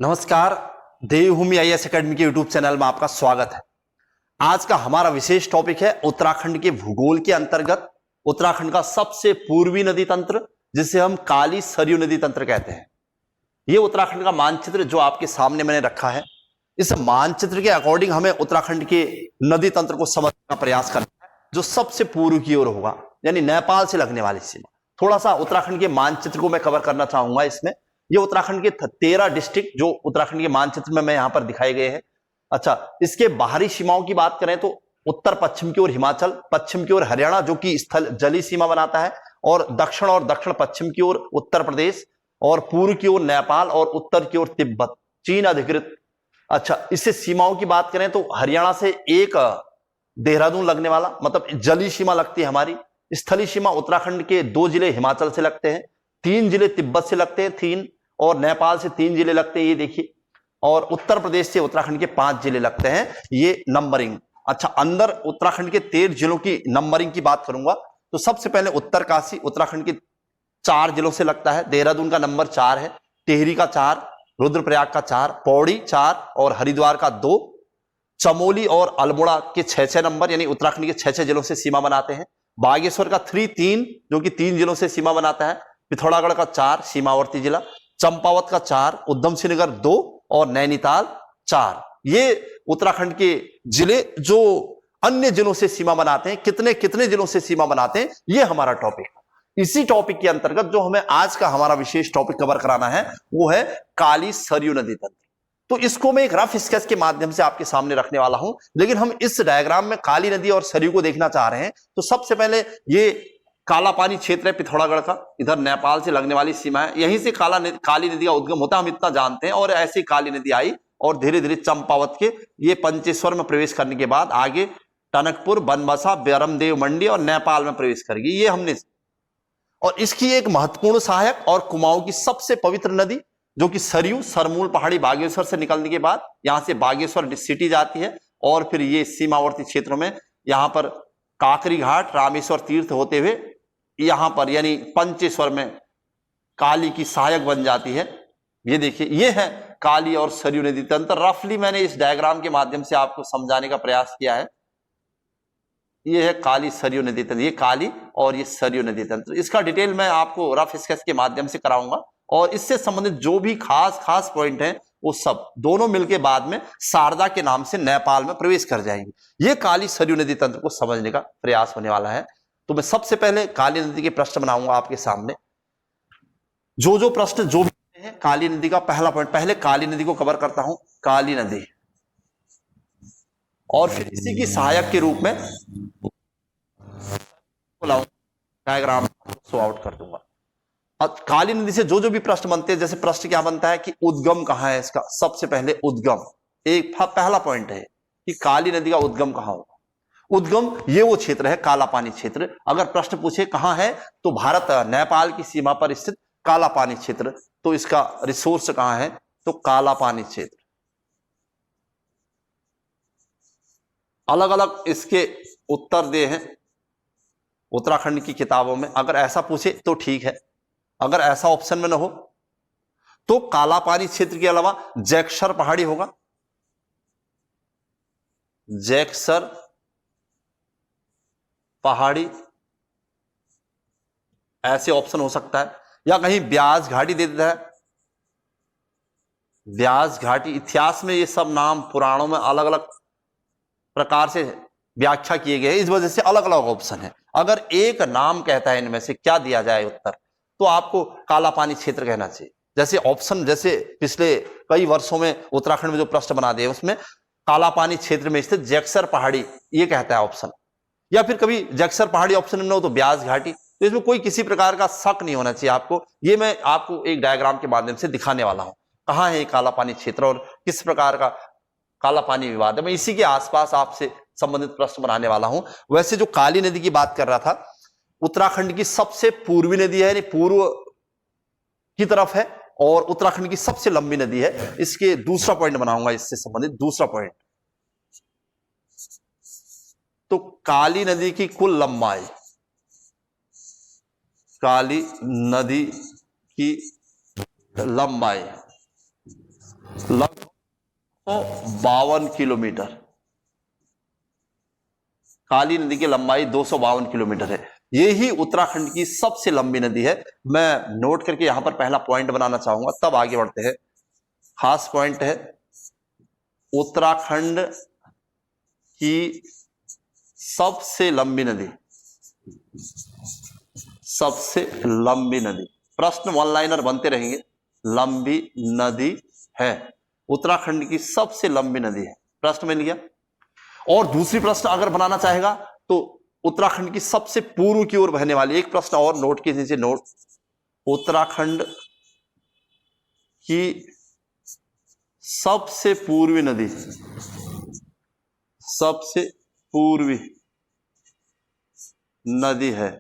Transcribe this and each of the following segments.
नमस्कार। देवभूमि IAS academy के YouTube channel में आपका स्वागत है। आज का हमारा विशेष टॉपिक है उत्तराखंड के भूगोल के अंतर्गत उत्तराखंड का सबसे पूर्वी नदी तंत्र, जिसे हम काली सरयू नदी तंत्र कहते हैं। यह उत्तराखंड का मानचित्र जो आपके सामने मैंने रखा है, इस मानचित्र के अकॉर्डिंग हमें उत्तराखंड के नदी तंत्र को समझने का प्रयास करना है, जो सबसे पूर्व की ओर होगा, यानी नेपाल से लगने वाली सीमा। थोड़ा सा उत्तराखंड के मानचित्र को मैं कवर करना चाहूंगा। इसमें ये उत्तराखंड के 13 डिस्ट्रिक्ट जो उत्तराखंड के मानचित्र में मैं यहां पर दिखाए गए हैं। अच्छा, इसके बाहरी सीमाओं की बात करें तो उत्तर पश्चिम की ओर हिमाचल, पश्चिम की ओर हरियाणा जो कि स्थल जली सीमा बनाता है, और दक्षिण पश्चिम की ओर उत्तर प्रदेश, और पूर्व की ओर नेपाल, और उत्तर की ओर तिब्बत, चीन अधिकृत। अच्छा, इससे सीमाओं की बात करें तो हरियाणा से एक देहरादून लगने वाला, मतलब जली सीमा लगती है हमारी। स्थलीय सीमा उत्तराखंड के 2 जिले हिमाचल से लगते हैं, 3 जिले तिब्बत से लगते हैं, 3, और नेपाल से 3 जिले लगते हैं, ये देखिए, और उत्तर प्रदेश से उत्तराखंड के 5 जिले लगते हैं, ये नंबरिंग। अच्छा, अंदर उत्तराखंड के 13 जिलों की नंबरिंग की बात करूंगा तो सबसे पहले उत्तरकाशी उत्तराखंड के 4 जिलों से लगता है। देहरादून का नंबर 4 है, टिहरी का 4, रुद्रप्रयाग का 4, पौड़ी 4, और हरिद्वार का 2, चमोली और अल्मोड़ा के 6-6 नंबर, यानी उत्तराखंड के 6-6 जिलों से सीमा बनाते हैं। बागेश्वर का 3 जो कि 3 जिलों से सीमा बनाता है। पिथौरागढ़ का 4 सीमावर्ती जिला, चंपावत का 4, उधम सिंह नगर 2, और नैनीताल 4। ये उत्तराखंड के जिले जो अन्य जिलों से सीमा बनाते हैं। कितने कितने जिलों से सीमा बनाते हैं, ये हमारा टॉपिक है। इसी टॉपिक के अंतर्गत जो हमें आज का हमारा विशेष टॉपिक कवर कराना है वो है काली सरयू नदी तंत्र। तो इसको मैं एक रफ स्केच के माध्यम से आपके सामने रखने वाला हूं, लेकिन हम इस डायग्राम में काली नदी और सरयू को देखना चाह रहे हैं। तो सबसे पहले ये काला पानी क्षेत्र है पिथौरागढ़ का, इधर नेपाल से लगने वाली सीमा है। यहीं से काली नदी का उद्गम होता है, हम इतना जानते हैं। और ऐसी काली नदी आई और धीरे धीरे चंपावत के ये पंचेश्वर में प्रवेश करने के बाद आगे टनकपुर, बनबसा, ब्रह्मदेव मंडी और नेपाल में प्रवेश करेगी, ये हमने। और इसकी एक महत्वपूर्ण सहायक और कुमाऊं की सबसे पवित्र नदी जो कि सरयू, सरमूल पहाड़ी बागेश्वर से निकलने के बाद यहां से बागेश्वर सिटी जाती है, और फिर ये सीमावर्ती क्षेत्रों में यहां पर काकरी घाट, रामेश्वर तीर्थ होते हुए यहां पर यानी पंचेश्वर में काली की सहायक बन जाती है। ये देखिए, ये है काली और सरयू नदी तंत्र। रफली मैंने इस डायग्राम के माध्यम से आपको समझाने का प्रयास किया है। ये है काली सरयू नदी तंत्र, ये काली और ये सरयू नदी तंत्र। इसका डिटेल मैं आपको रफ स्केच के माध्यम से कराऊंगा, और इससे संबंधित जो भी खास खास पॉइंट हैं वो सब दोनों मिलकर बाद में शारदा के नाम से नेपाल में प्रवेश कर जाएंगे। ये काली सरयू नदी तंत्र को समझने का प्रयास होने वाला है। तो मैं सबसे पहले काली नदी के प्रश्न बनाऊंगा आपके सामने। जो प्रश्न जो भी है, काली नदी का पहला पॉइंट, पहले काली नदी को कवर करता हूं, काली नदी, और फिर इसी की सहायक के रूप में डायग्राम शो आउट कर दूंगा। काली नदी से जो भी प्रश्न बनते हैं, जैसे प्रश्न क्या बनता है कि उद्गम कहां है इसका। सबसे पहले उद्गम, एक पहला पॉइंट है कि काली नदी का उद्गम कहां होगा। उद्गम ये वो क्षेत्र है, काला पानी क्षेत्र। अगर प्रश्न पूछे कहां है तो भारत नेपाल की सीमा पर स्थित काला पानी क्षेत्र। तो इसका रिसोर्स कहां है, तो काला पानी क्षेत्र। अलग अलग इसके उत्तर दे हैं उत्तराखंड की किताबों में। अगर ऐसा पूछे तो ठीक है, अगर ऐसा ऑप्शन में ना हो तो काला पानी क्षेत्र के अलावा जैक्सर पहाड़ी होगा, जैक्सर पहाड़ी ऐसे ऑप्शन हो सकता है, या कहीं ब्यास घाटी दे देता है, ब्यास घाटी। इतिहास में ये सब नाम पुराणों में अलग अलग प्रकार से व्याख्या किए गए, इस वजह से अलग अलग ऑप्शन है। अगर एक नाम कहता है इनमें से क्या दिया जाए उत्तर, तो आपको काला पानी क्षेत्र कहना चाहिए। जैसे ऑप्शन, जैसे पिछले कई वर्षों में उत्तराखंड में जो प्रश्न बना दिए उसमें काला पानी क्षेत्र में स्थित जैक्सर पहाड़ी ये कहता है ऑप्शन, या फिर कभी जैक्सर पहाड़ी ऑप्शन में हो तो ब्यास घाटी। तो इसमें कोई किसी प्रकार का शक नहीं होना चाहिए आपको। ये मैं आपको एक डायग्राम के माध्यम से दिखाने वाला हूं, कहां है काला पानी क्षेत्र और किस प्रकार का काला पानी विवाद है। मैं इसी के आसपास आपसे संबंधित प्रश्न बनाने वाला हूं। वैसे जो काली नदी की बात कर रहा था, उत्तराखंड की सबसे पूर्वी नदी है, यानी पूर्व की तरफ है, और उत्तराखंड की सबसे लंबी नदी है। इसके दूसरा पॉइंट बनाऊंगा इससे संबंधित दूसरा पॉइंट। तो काली नदी की कुल लंबाई, काली नदी की लंबाई लगभग 252 किलोमीटर। काली नदी की लंबाई 252 किलोमीटर है। ये ही उत्तराखंड की सबसे लंबी नदी है। मैं नोट करके यहां पर पहला पॉइंट बनाना चाहूंगा, तब आगे बढ़ते हैं। खास पॉइंट है, उत्तराखंड की सबसे लंबी नदी, सबसे लंबी नदी। प्रश्न वन लाइनर बनते रहेंगे। लंबी नदी है, उत्तराखंड की सबसे लंबी नदी है, प्रश्न मिल गया। और दूसरी प्रश्न अगर बनाना चाहेगा तो उत्तराखंड की सबसे पूर्व की ओर बहने वाली, एक प्रश्न और नोट कीजिए, नोट, उत्तराखंड की सबसे पूर्वी नदी, सबसे पूर्वी नदी है,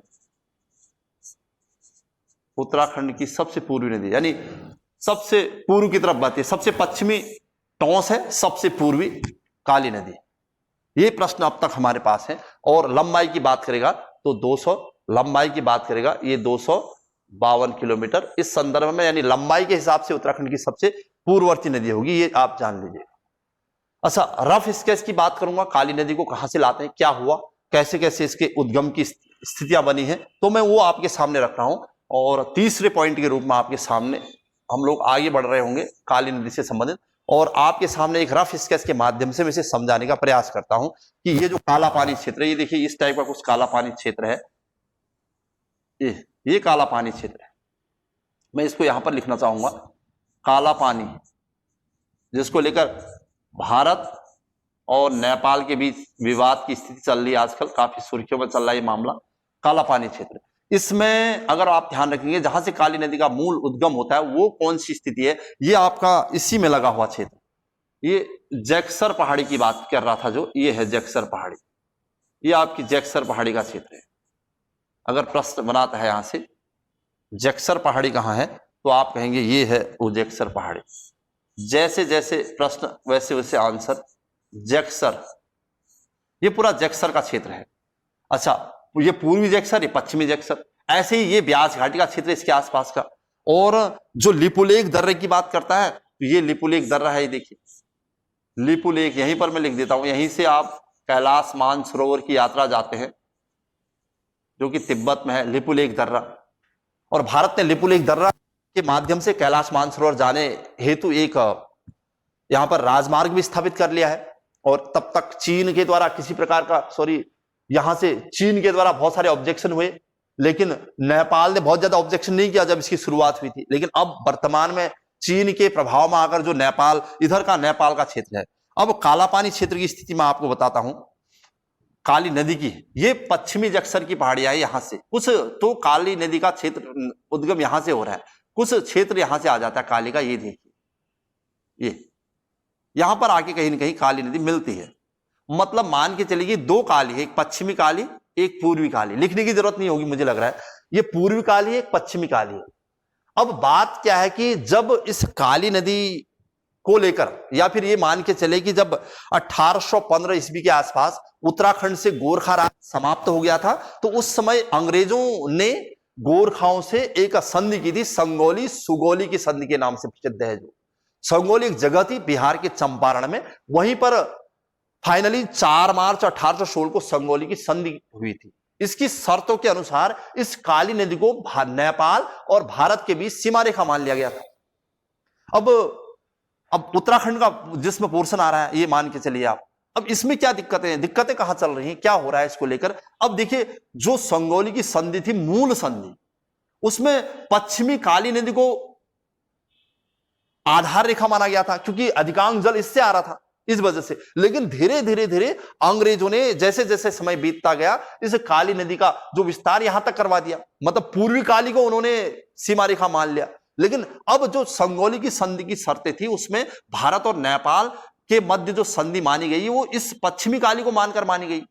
उत्तराखंड की सबसे पूर्वी नदी, यानी सबसे पूर्व की तरफ बहती है, सबसे पश्चिमी टॉस है, सबसे पूर्वी काली नदी। ये प्रश्न अब तक हमारे पास है। और लंबाई की बात करेगा तो 200, लंबाई की बात करेगा ये 252 किलोमीटर इस संदर्भ में, यानी लंबाई के हिसाब से उत्तराखंड की सबसे पूर्ववर्ती नदी होगी, ये आप जान लीजिए। अच्छा, रफ स्केच की बात करूंगा, काली नदी को कहां से लाते हैं, क्या हुआ, कैसे कैसे इसके उद्गम की स्थितियां बनी है, तो मैं वो आपके सामने रख रहा हूं। और तीसरे पॉइंट के रूप में आपके सामने हम लोग आगे बढ़ रहे होंगे काली नदी से संबंधित, और आपके सामने एक रफ स्केच के माध्यम से मैं इसे समझाने का प्रयास करता हूं कि ये जो काला पानी क्षेत्र है, ये देखिए इस टाइप का कुछ काला पानी क्षेत्र है, ये काला पानी क्षेत्र है। मैं इसको यहां पर लिखना चाहूंगा काला पानी, जिसको लेकर भारत और नेपाल के बीच विवाद की स्थिति चल रही है आजकल, काफी सुर्खियों में चल रहा है ये मामला, काला पानी क्षेत्र। इसमें अगर आप ध्यान रखेंगे, जहां से काली नदी का मूल उद्गम होता है वो कौन सी स्थिति है, ये आपका इसी में लगा हुआ क्षेत्र, ये जैक्सर पहाड़ी की बात कर रहा था, जो ये है जैक्सर पहाड़ी, ये आपकी जैक्सर पहाड़ी का क्षेत्र है। अगर प्रश्न बनाता है यहां से जैक्सर पहाड़ी कहां है, तो आप कहेंगे ये है वो जैक्सर पहाड़ी। जैसे जैसे प्रश्न वैसे वैसे आंसर, जैक्सर, ये पूरा जैक्सर का क्षेत्र है। अच्छा, ये पूर्वी जैक्सर, ये पश्चिमी जैक्सर, ऐसे ही ये ब्यास घाटी का क्षेत्र इसके आसपास का। और जो लिपुलेख दर्रे की बात करता है, तो ये लिपुलेख दर्रा है, ये देखिए लिपुलेख, यहीं पर मैं लिख देता हूं, यहीं से आप कैलाश मानसरोवर की यात्रा जाते हैं, जो कि तिब्बत में है, लिपुलेख दर्रा। और भारत ने लिपुलेख दर्रा के माध्यम से कैलाश मानसरोवर जाने हेतु एक यहां पर राजमार्ग भी स्थापित कर लिया है। और तब तक चीन के द्वारा किसी प्रकार का, यहां से चीन के द्वारा बहुत सारे ऑब्जेक्शन हुए, लेकिन नेपाल ने बहुत ज्यादा ऑब्जेक्शन नहीं किया जब इसकी शुरुआत हुई थी। लेकिन अब वर्तमान में चीन के प्रभाव में आकर जो नेपाल, इधर का नेपाल का क्षेत्र है। अब काला पानी क्षेत्र की स्थिति मैं आपको बताता हूं, काली नदी की, ये पश्चिमी जैक्सर की पहाड़ियां है, यहां से कुछ तो काली नदी का क्षेत्र उद्गम यहां से हो रहा है, कुछ क्षेत्र यहां से आ जाता है काली का, ये देखिए, ये यहां पर आके कहीं ना कहीं काली नदी मिलती है। मतलब मान के चलिए दो काली है, एक पश्चिमी काली, एक पूर्वी काली, लिखने की जरूरत नहीं होगी मुझे लग रहा है, ये पूर्वी काली है, एक पश्चिमी काली है। अब बात क्या है कि जब इस काली नदी को लेकर, या फिर ये मान के चले कि जब 1815 ईस्वी के आसपास उत्तराखंड से गोरखा राज समाप्त हो गया था, तो उस समय अंग्रेजों ने गोरखाओं से एक संधि की थी, संगोली सुगोली की संधि के नाम से प्रसिद्ध है। जो संगोली एक जगह थी बिहार के चंपारण में, वहीं पर फाइनली 4 मार्च 1816 को संगोली की संधि हुई थी। इसकी शर्तों के अनुसार इस काली नदी को नेपाल और भारत के बीच सीमा रेखा मान लिया गया था। अब उत्तराखंड का जिसमें पोर्शन आ रहा है, ये मान के चलिए आप, अब इसमें क्या दिक्कतें कहां चल रही हैं, क्या हो रहा है इसको लेकर। अब देखिए, जो संगोली की संधि थी, मूल संधि, उसमें पश्चिमी काली नदी को आधार रेखा माना गया था, क्योंकि अधिकांश जल इससे आ रहा था, इस वजह से। लेकिन धीरे धीरे अंग्रेजों ने जैसे जैसे समय बीतता गया, इस काली नदी का जो विस्तार यहां तक करवा दिया, मतलब पूर्वी काली को उन्होंने सीमा रेखा मान लिया। लेकिन अब जो संगोली की संधि की शर्तें थी, उसमें भारत और नेपाल के मध्य जो संधि मानी गई, वो इस पश्चिमी काली को मानकर मानी गई।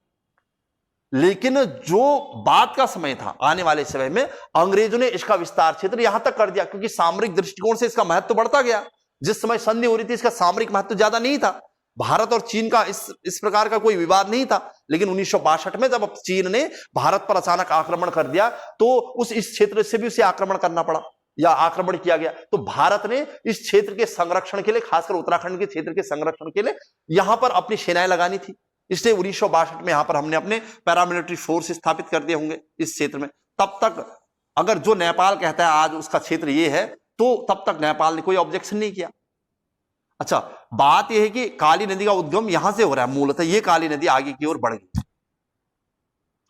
लेकिन जो बाद का समय था, आने वाले समय में अंग्रेजों ने इसका विस्तार क्षेत्र यहां तक कर दिया, क्योंकि सामरिक दृष्टिकोण से इसका महत्व बढ़ता गया। जिस समय संधि हो रही थी, इसका सामरिक महत्व ज्यादा नहीं था, भारत और चीन का इस प्रकार का कोई विवाद नहीं था। लेकिन 1962 में जब चीन ने भारत पर अचानक आक्रमण कर दिया, तो इस क्षेत्र से भी उसे आक्रमण करना पड़ा। या आक्रमण किया गया, तो भारत ने इस क्षेत्र के संरक्षण के लिए, खासकर उत्तराखंड के क्षेत्र के संरक्षण के लिए यहां पर अपनी सेनाएं लगानी थी। इसलिए 1962 में यहां पर हमने अपने पैरामिलिट्री फोर्स स्थापित कर दिए होंगे इस क्षेत्र में। तब तक अगर जो नेपाल कहता है आज उसका क्षेत्र ये है, तो तब तक नेपाल ने कोई ऑब्जेक्शन नहीं किया। अच्छा, बात यह है कि काली नदी का उद्गम यहां से हो रहा है मूलतः, ये काली नदी आगे की ओर बढ़ गई।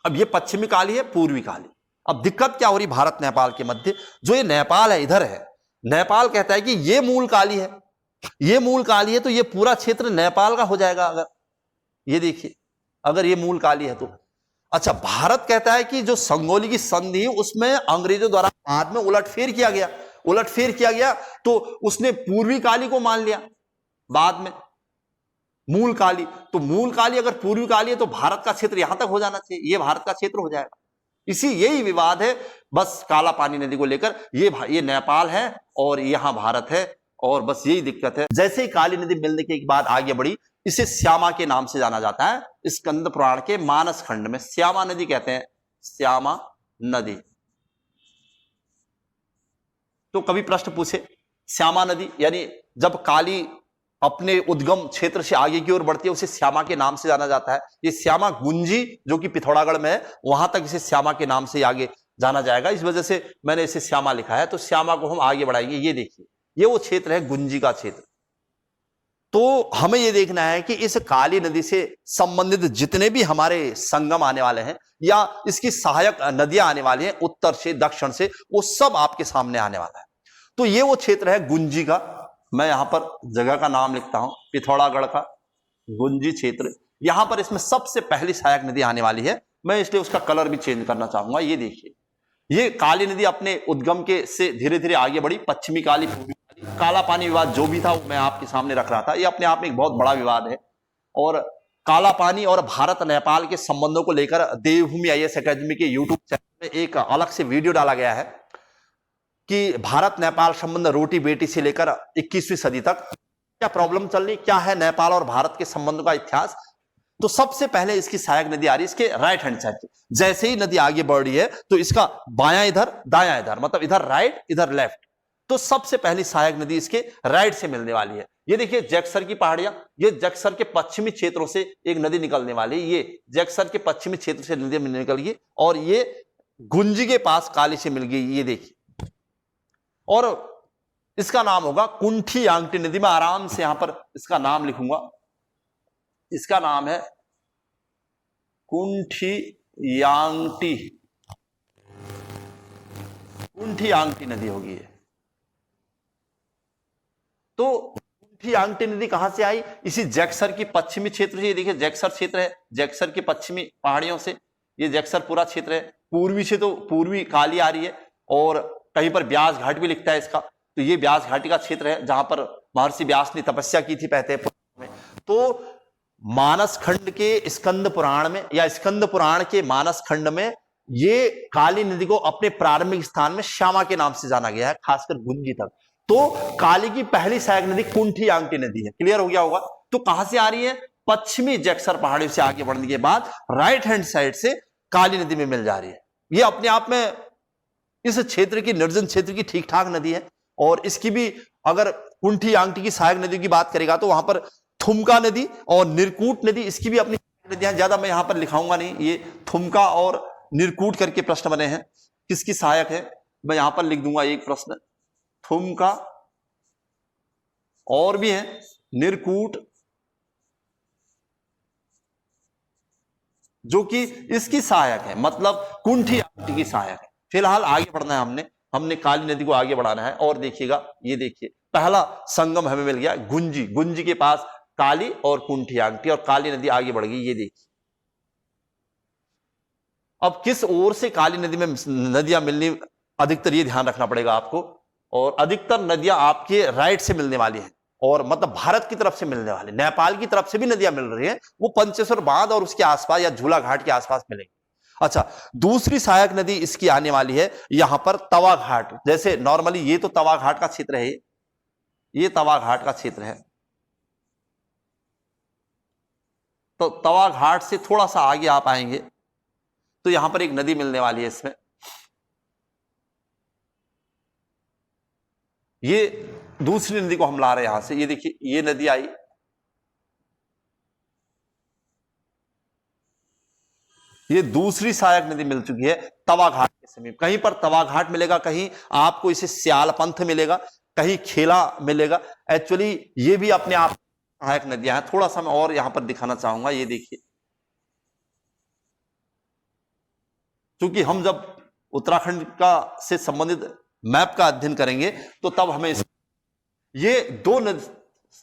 अब ये पश्चिमी काली है, पूर्वी काली। अब दिक्कत क्या हो रही भारत नेपाल के मध्य, जो ये नेपाल है इधर है, नेपाल कहता है कि ये मूल काली है, ये मूल काली है, तो ये पूरा क्षेत्र नेपाल का हो जाएगा। अगर ये देखिए, अगर ये मूल काली है तो अच्छा, भारत कहता है कि जो संगोली की संधि उसमें अंग्रेजों द्वारा बाद में उलटफेर किया गया, तो उसने पूर्वी काली को मान लिया बाद में मूल काली। तो मूल काली अगर पूर्वी काली है तो भारत का क्षेत्र यहां तक हो जाना चाहिए, ये भारत का क्षेत्र हो जाएगा। यही विवाद है बस काला पानी नदी को लेकर, ये नेपाल है और यहां भारत है, और बस यही दिक्कत है। जैसे ही काली नदी मिलने के बाद आगे बढ़ी, इसे श्यामा के नाम से जाना जाता है। स्कंद पुराण के मानस खंड में श्यामा नदी कहते हैं, श्यामा नदी। तो कभी प्रश्न पूछे, श्यामा नदी यानी जब काली अपने उद्गम क्षेत्र से आगे की ओर बढ़ती है उसे श्यामा के नाम से जाना जाता है। ये श्यामा गुंजी जो कि पिथौरागढ़ में है, वहां तक इसे श्यामा के नाम से आगे जाना जाएगा, इस वजह से मैंने इसे श्यामा लिखा है। तो श्यामा को हम आगे बढ़ाएंगे। ये देखिए, ये वो क्षेत्र है गुंजी का क्षेत्र। तो हमें यह देखना है कि इस काली नदी से संबंधित जितने भी हमारे संगम आने वाले हैं या इसकी सहायक नदियां आने वाली हैं उत्तर से दक्षिण से, वो सब आपके सामने आने वाला है। तो ये वो क्षेत्र है गुंजी का, मैं यहां पर जगह का नाम लिखता हूं, पिथौरागढ़ का गुंजी क्षेत्र। यहां पर इसमें सबसे पहली सहायक नदी आने वाली है, मैं इसलिए उसका कलर भी चेंज करना चाहूंगा। ये देखिए, ये काली नदी अपने उद्गम के से धीरे धीरे आगे बढ़ी, पश्चिमी काली, पूर्वी काली। काला पानी विवाद जो भी था वो मैं आपके सामने रख रहा था, ये अपने आप में एक बहुत बड़ा विवाद है। और काला पानी और भारत नेपाल के संबंधों को लेकर देवभूमि IAS एकेडमी के यूट्यूब चैनल में एक अलग से वीडियो डाला गया है कि भारत नेपाल संबंध रोटी बेटी से लेकर 21वीं सदी तक क्या प्रॉब्लम चल रही, क्या है नेपाल और भारत के संबंधों का इतिहास। तो सबसे पहले इसकी सहायक नदी आ रही है इसके राइट हैंड साइड से। जैसे ही नदी आगे बढ़ रही है तो इसका बायां इधर दायां इधर, मतलब इधर राइट इधर लेफ्ट। तो सबसे पहली सहायक नदी इसके राइट से मिलने वाली है। ये देखिए जैक्सर की पहाड़ियां, ये जैक्सर के पश्चिमी क्षेत्रों से एक नदी निकलने वाली है। ये जैक्सर के पश्चिमी क्षेत्र से नदी निकल गई और ये गुंजी के पास काली से मिल गई। ये देखिए, और इसका नाम होगा कुंठी यांगटी नदी। मैं आराम से यहां पर इसका नाम लिखूंगा, इसका नाम है कुंठी यांगटी, कुंठी यांगटी नदी होगी ये। तो कुंठी यांगटी नदी कहां से आई, इसी जैक्सर की पश्चिमी क्षेत्र से। ये देखिए जैक्सर क्षेत्र है, जैक्सर की पश्चिमी पहाड़ियों से ये जैक्सर पूरा क्षेत्र है। पूर्वी से तो पूर्वी काली आ रही है, और कहीं पर व्यास घाट भी लिखता है इसका, तो ये व्यास घाटी का क्षेत्र है जहां पर महर्षि व्यास ने तपस्या की थी पहले में। तो मानस खंड के स्कंद पुराण में या स्कंद पुराण के मानस खंड में ये काली नदी को अपने प्रारंभिक स्थान में श्यामा के नाम से जाना गया है, खासकर गुंजी तक। तो काली की पहली सहायक नदी कुंठी यांगटी नदी है। क्लियर हो गया होगा। तो कहां से आ रही है, पश्चिमी जैक्सर पहाड़ियों से आगे बढ़ने के बाद राइट हैंड साइड से काली नदी में मिल जा रही है। ये अपने आप में इस क्षेत्र की, निर्जन क्षेत्र की ठीक ठाक नदी है। और इसकी भी अगर कुंठी यांगटी की सहायक नदी की बात करेगा तो वहां पर थुमका नदी और निरकूट नदी, इसकी भी अपनी नदियां, ज्यादा मैं यहां पर लिखाऊंगा नहीं। ये थुमका और निरकूट करके प्रश्न बने हैं, किसकी सहायक है मैं यहां पर लिख दूंगा एक प्रश्न, थुमका, और भी है निरकूट, जो कि इसकी सहायक है, मतलब कुंठी यांगटी की सहायक है। फिलहाल आगे बढ़ना है, हमने काली नदी को आगे बढ़ाना है। और देखिएगा, ये देखिए पहला संगम हमें मिल गया गुंजी, गुंजी के पास काली और कुंठी यांगटी, और काली नदी आगे बढ़ गई। ये देखिए, अब किस ओर से काली नदी में नदियां मिलनी, अधिकतर ये ध्यान रखना पड़ेगा आपको। और अधिकतर नदियां आपके राइट से मिलने वाली हैं, और मतलब भारत की तरफ से मिलने वाली। नेपाल की तरफ से भी नदियां मिल रही हैं, वो पंचेश्वर बांध और उसके आसपास या झूला घाट के आसपास मिलेंगी। अच्छा, दूसरी सहायक नदी इसकी आने वाली है यहां पर तवा घाट। जैसे नॉर्मली ये तो तवा घाट का क्षेत्र है, ये तवा घाट का क्षेत्र है। तो तवा घाट से थोड़ा सा आगे आप आएंगे तो यहां पर एक नदी मिलने वाली है इसमें, ये दूसरी नदी को हम ला रहे हैं यहां से, ये देखिए ये नदी आई, ये दूसरी सहायक नदी मिल चुकी है तवा घाट के समीप। कहीं पर तवा घाट मिलेगा, कहीं आपको इसे स्याल पंथ मिलेगा, कहीं खेला मिलेगा। एक्चुअली ये भी अपने आप सहायक नदियां हैं। थोड़ा सा मैं और यहां पर दिखाना चाहूंगा, ये देखिए, क्योंकि हम जब उत्तराखंड का से संबंधित मैप का अध्ययन करेंगे तो तब हमें ये दो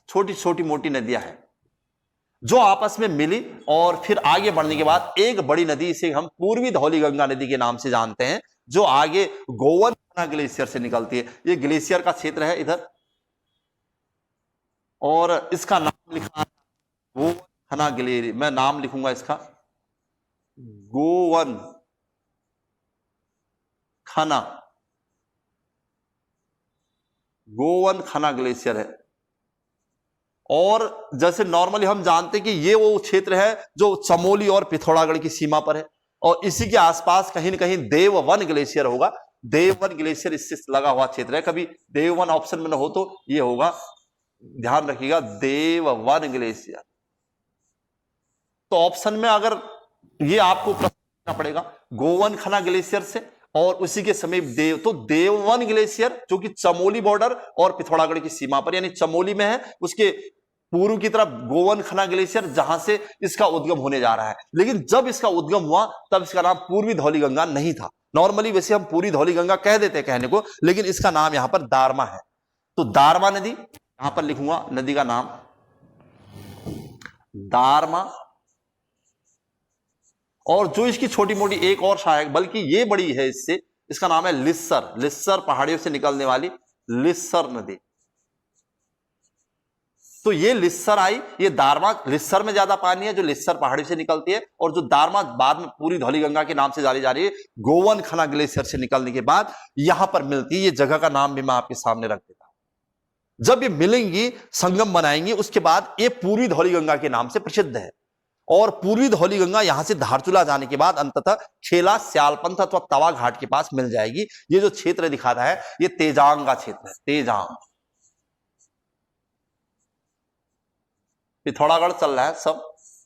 छोटी छोटी मोटी नदियां हैं जो आपस में मिली और फिर आगे बढ़ने के बाद एक बड़ी नदी, इसे हम पूर्वी धौली गंगा नदी के नाम से जानते हैं, जो आगे गोवन खना ग्लेशियर से निकलती है। ये ग्लेशियर का क्षेत्र है इधर, और इसका नाम लिखा है गोवन खना ग्लेशियर। मैं नाम लिखूंगा इसका, गोवन खना, गोवन खना ग्लेशियर है। और जैसे नॉर्मली हम जानते हैं कि ये वो क्षेत्र है जो चमोली और पिथौरागढ़ की सीमा पर है, और इसी के आसपास कहीं न कहीं देववन ग्लेशियर होगा। देववन ग्लेशियर इससे लगा हुआ क्षेत्र है। कभी देववन ऑप्शन में न हो तो ये होगा, ध्यान रखिएगा, देववन ग्लेशियर। तो ऑप्शन में अगर ये आपको प्रश्न करना पड़ेगा गोवन खना ग्लेशियर से और उसी के समीप तो देववन ग्लेशियर जो कि चमोली बॉर्डर और पिथौरागढ़ की सीमा पर, यानी चमोली में है, उसके पूर्व की तरफ गोवन खना ग्लेशियर, जहां से इसका उद्गम होने जा रहा है। लेकिन जब इसका उद्गम हुआ तब इसका नाम पूर्वी धौली गंगा नहीं था। नॉर्मली वैसे हम पूरी धौली गंगा कह देते हैं कहने को, लेकिन इसका नाम यहां पर दारमा है। तो दारमा नदी, यहां पर लिखूंगा नदी का नाम दारमा, और जो इसकी छोटी मोटी एक और सहायक, बल्कि ये बड़ी है इससे, इसका नाम है लिस्सर। लिस्सर पहाड़ियों से निकलने वाली लिस्सर नदी। तो ये लिस्सर आई, ये दारमा, लिस्सर में ज्यादा पानी है जो लिस्सर पहाड़ी से निकलती है, और जो दारमा बाद में पूरी धौली गंगा के नाम से जानी जा रही है, गोवन खना ग्लेशियर से निकलने के बाद यहां पर मिलती है। ये जगह का नाम भी मैं आपके सामने रख देता हूं। जब ये मिलेंगी, संगम बनाएंगी, उसके बाद ये पूरी धौली गंगा के नाम से प्रसिद्ध है। और पूर्वी धौली गंगा यहां से धारचूला जाने के बाद अंततः खेला स्यालपंथ अथवा तवा घाट के पास मिल जाएगी। ये जो क्षेत्र दिखाता है ये तेजांग का क्षेत्र है, तेजांग। पिथौरागढ़ चल रहा है सब,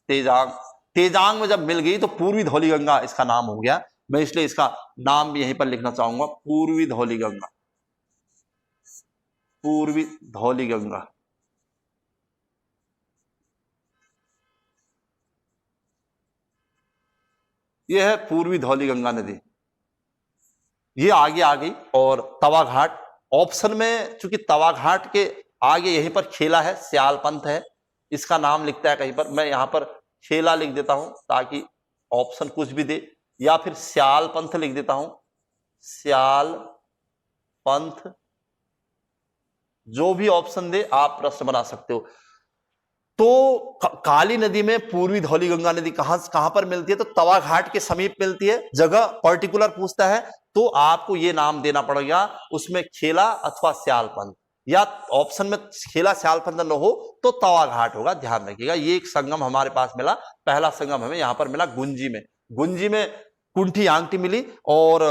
तेजांग। तेजांग में जब मिल गई तो पूर्वी धौली गंगा इसका नाम हो गया। मैं इसलिए इसका नाम भी यहीं पर लिखना चाहूंगा, पूर्वी धौली गंगा, पूर्वी धौली गंगा। यह है पूर्वी धौली गंगा नदी। ये आगे आ गई, और तवा घाट ऑप्शन में, चूंकि तवा घाट के आगे यहीं पर खेला है, स्यालपंथ है, इसका नाम लिखता है कहीं पर। मैं यहां पर खेला लिख देता हूं ताकि ऑप्शन कुछ भी दे, या फिर स्यालपंथ लिख देता हूं, स्यालपंथ, जो भी ऑप्शन दे आप प्रश्न बना सकते हो। तो काली नदी में पूर्वी धौली गंगा नदी कहां पर मिलती है? तो तवा घाट के समीप मिलती है। जगह पर्टिकुलर पूछता है तो आपको यह नाम देना पड़ेगा, उसमें खेला अथवा स्यालपंथ, या ऑप्शन में खेला स्यालपंथ न हो तो तवा घाट होगा। ध्यान रखिएगा। ये एक संगम हमारे पास मिला, पहला संगम हमें यहां पर मिला गुंजी में। गुंजी में कुंठी आंगटी मिली, और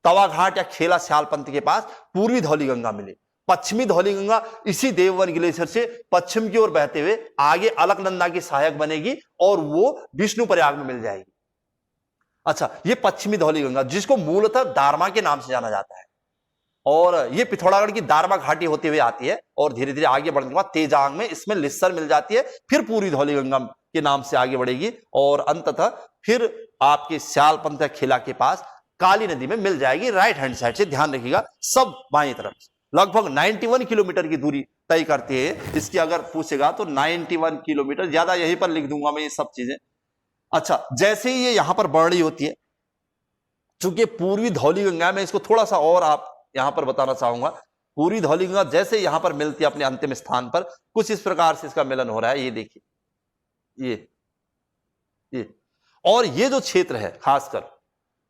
तवा घाट या खेला स्यालपंथ के पास पूर्वी धौली गंगा मिली। पश्चिमी धौली गंगा इसी देववन ग्लेशियर से पश्चिम की ओर बहते हुए आगे अलकनंदा की सहायक बनेगी, और वो विष्णु प्रयाग में मिल जाएगी। अच्छा, ये पश्चिमी धौली गंगा, जिसको मूलतः दारमा के नाम से जाना जाता है, और ये पिथौरागढ़ की दारमा घाटी होते हुए आती है, और धीरे धीरे आगे बढ़ने के बाद तेजांग में इसमें लिस्सर मिल जाती है, फिर पूरी धौली गंगा के नाम से आगे बढ़ेगी, और अंततः फिर आपके स्यालपंथ या खेला के पास काली नदी में मिल जाएगी, राइट हैंड साइड से। ध्यान रखिएगा, सब बाएं तरफ से। लगभग 91 किलोमीटर की दूरी तय करती है इसकी। अगर पूछेगा तो 91 किलोमीटर, ज्यादा यहीं पर लिख दूंगा मैं ये सब चीजें। अच्छा, जैसे ही ये यहां पर बढ़ रही होती है, चूंकि पूर्वी धौली गंगा में, इसको थोड़ा सा और आप यहां पर बताना चाहूंगा। पूरी धौली गंगा जैसे यहां पर मिलती है अपने अंतिम स्थान पर, कुछ इस प्रकार से इसका मिलन हो रहा है। ये देखिए, ये और ये जो क्षेत्र है, खासकर